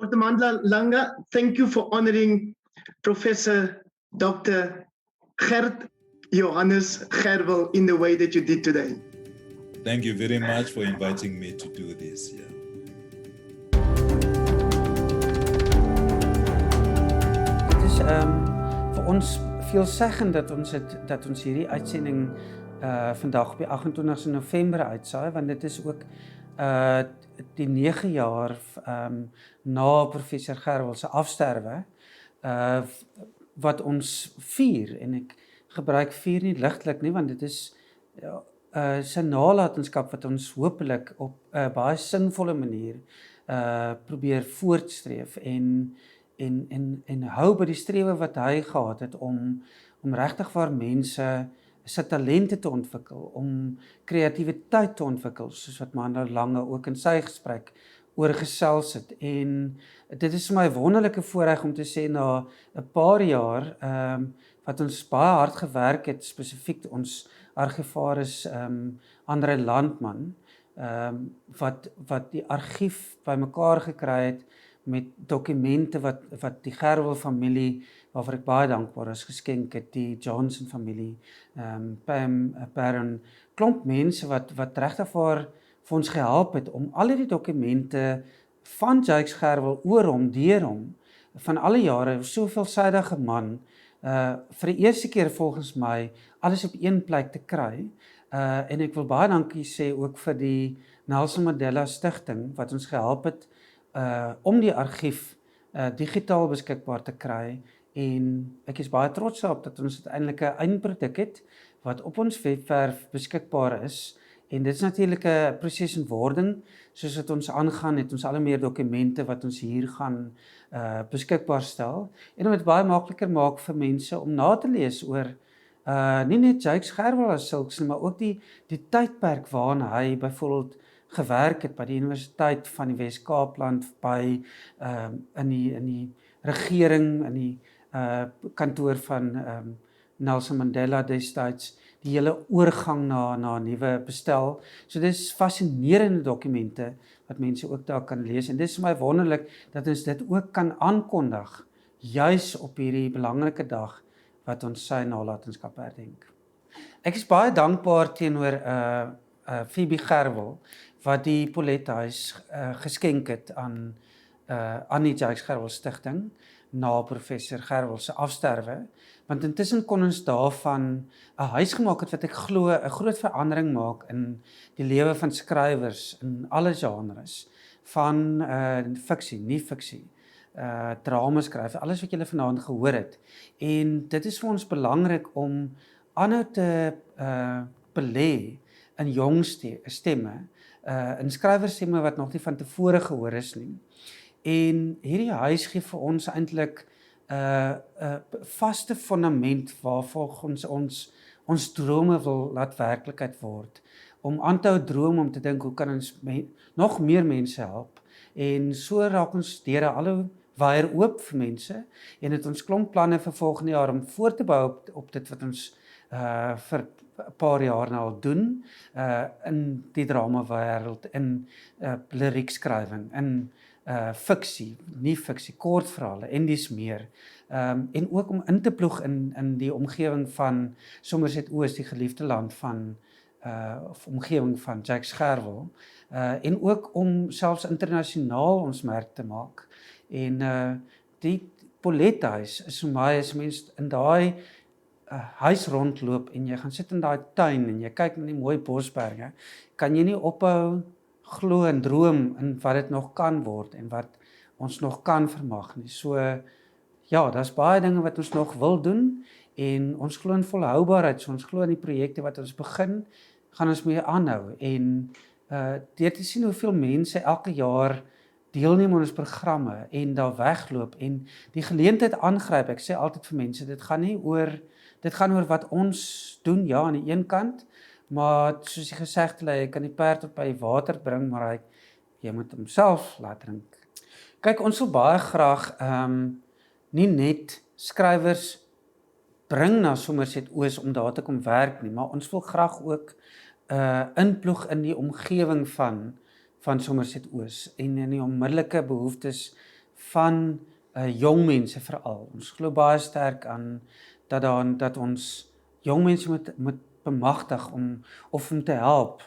Dr. Mandla Langa, thank you for honoring Professor Dr. Gert Johannes Gerwel in the way that you did today. Thank you very much for inviting me to do this. Yeah. Het is vir ons veelzeggend dat ons hierdie uitsending vandag op die 28 November uitsaai, want dit is ook die 9 jaar na Professor Gerwel se afsterwe wat ons vier, en ek gebruik vier nie ligtelik nie, want dit is sy nalatenskap wat ons hopelik op 'n baie sinvolle manier probeer voortstreef en hou by die strewe wat hy gehad het om regtig vir mense se talente te ontwikkel, om kreatiwiteit te ontwikkel, soos wat Mandla Langa ook in sy gesprek oor gesels het. En dit is vir my 'n wonderlike voorreg om te sê na 'n paar jaar wat ons baie hard gewerk het, spesifiek ons argivaris Andre Landman, wat die argief bymekaar gekry het met dokumente wat die Gerwel familie, waarvoor ek baie dankbaar is, geskenk het, die Johnson familie, Pam Barron, klomp mense wat regtig vir ons gehelp het om al die dokumente van Jakes Gerwel oor hom, deur hom, van alle jare, so veelsidige man, vir die eerste keer volgens my, alles op een plek te kry. En ek wil baie dankie sê ook vir die Nelson Mandela Stigting, wat ons gehelp het om die argief digitaal beskikbaar te kry, en ek is baie trots op dat ons uiteindelik 'n eindproduk het, wat op ons webwerf beskikbaar is, en dit is natuurlik 'n proses in wording, soos wat ons aangaan, het ons al meer dokumente wat ons hier gaan beskikbaar stel, en om dit baie makliker maak vir mense om na te lees oor Nie net Jakes Gerwel as sulks nie, maar ook die tydperk waarin hy byvoorbeeld gewerk het by die Universiteit van die Wes-Kaapland, by in die regering, in die kantoor van Nelson Mandela destyds, die hele oorgang na 'n nuwe bestel. So dis fascinerende dokumente wat mense ook daar kan lees, en dis vir my wonderlik dat ons dit ook kan aankondig juis op hierdie belangrike dag wat ons sy nalatenskap herdenk. Ek is baie dankbaar teenoor Phoebe Gerwel wat die Polethuis geskenk het aan die Jakes Gerwel Stigting na professor Gerwel se afsterwe, want intussen kon ons daarvan 'n huis gemaak het wat ek glo 'n groot verandering maak in die lewe van skrywers in alle genres, van fiksie, nie fiksie, drama skryf, alles wat julle vanaand gehoor het. En dit is vir ons belangrik om aanhou te belê in jong stemme, in skrywerstemme wat nog nie van tevore gehoor is nie. En hierdie huis gee vir ons eintlik 'n vaste fundament waarvolgens ons drome wil laat werklikheid word. Om aan te hou droom, om te dink hoe kan ons nog meer mense help. En so raak ons deure al hoe wyer oop vir mense, en het ons klomp planne vir volgende jaar om voort te bou op dit wat ons vir 'n paar jaar nou al doen, in die drama wêreld, in liriekskrywing, in fiksie, nie fiksie, kortverhale en dis meer. En ook om in te ploeg in die omgewing van Somerset Oos, die geliefde land van of omgewing van Jakes Gerwel, en ook om selfs internasionaal ons merk te maak. En die Polethuis is vir my, as mens in daai huis rondloop en jy gaan sit in daai tuin en jy kyk na die mooi bosberge, kan jy nie ophou glo en droom in wat dit nog kan word en wat ons nog kan vermag nie. So ja, daar's baie dinge wat ons nog wil doen, en ons glo in volhoubaarheid, so ons glo in die projekte wat ons begin, gaan ons mee aanhou. En deur te sien hoeveel mense elke jaar deelneem aan ons programme en daar wegloop en die geleentheid aangryp. Ek sê altyd vir mense, dit gaan oor wat ons doen, ja, aan die een kant, maar soos die gesegde lê, jy kan die perd op by water bring, maar jy moet homself laat drink. Kyk, ons wil baie graag nie net skrywers bring na Somerset Oos om daar te kom werk nie, maar ons wil graag ook inploeg in die omgewing van Somerset Oos en in die onmiddellike behoeftes van jong mense veral. Ons glo baie sterk aan dat ons jong mense moet bemagtig om te help,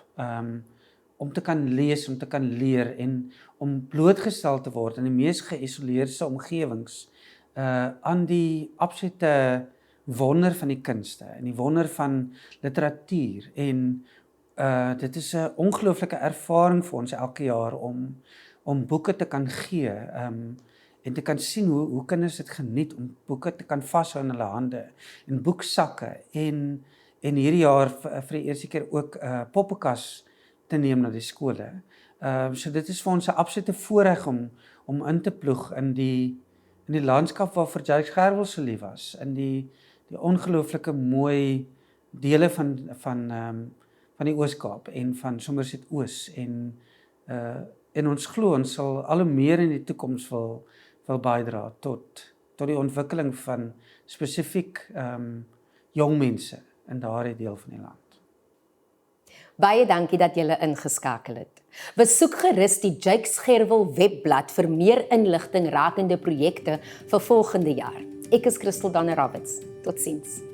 om te kan lees, om te kan leer en om blootgestel te word in die mees geïsoleerde omgewings aan die absolute wonder van die kunste en die wonder van literatuur. En dit is 'n ongelooflike ervaring vir ons elke jaar om boeke te kan gee, en te kan sien hoe kinders dit geniet om boeke te kan vashou in hulle hande, en boeksakke, en hierdie jaar vir die eerste keer ook poppenkas te neem na die skole. So dit is vir ons 'n absolute voorreg om in te ploeg in die landskap waarvoor Jakes Gerwel so lief was, in die ongelooflike mooi dele van die Oos-Kaap en van Somerset Oos, en ons glo ons sal al hoe meer in die toekoms wil bydra tot die ontwikkeling van spesifiek jong mense in daardie deel van die land. Baie dankie dat julle ingeskakel het. Besoek gerus die Jakes Gerwel webblad vir meer inligting rakende projekte vir volgende jaar. Ek is Christel Danner-Roberts. Totsiens.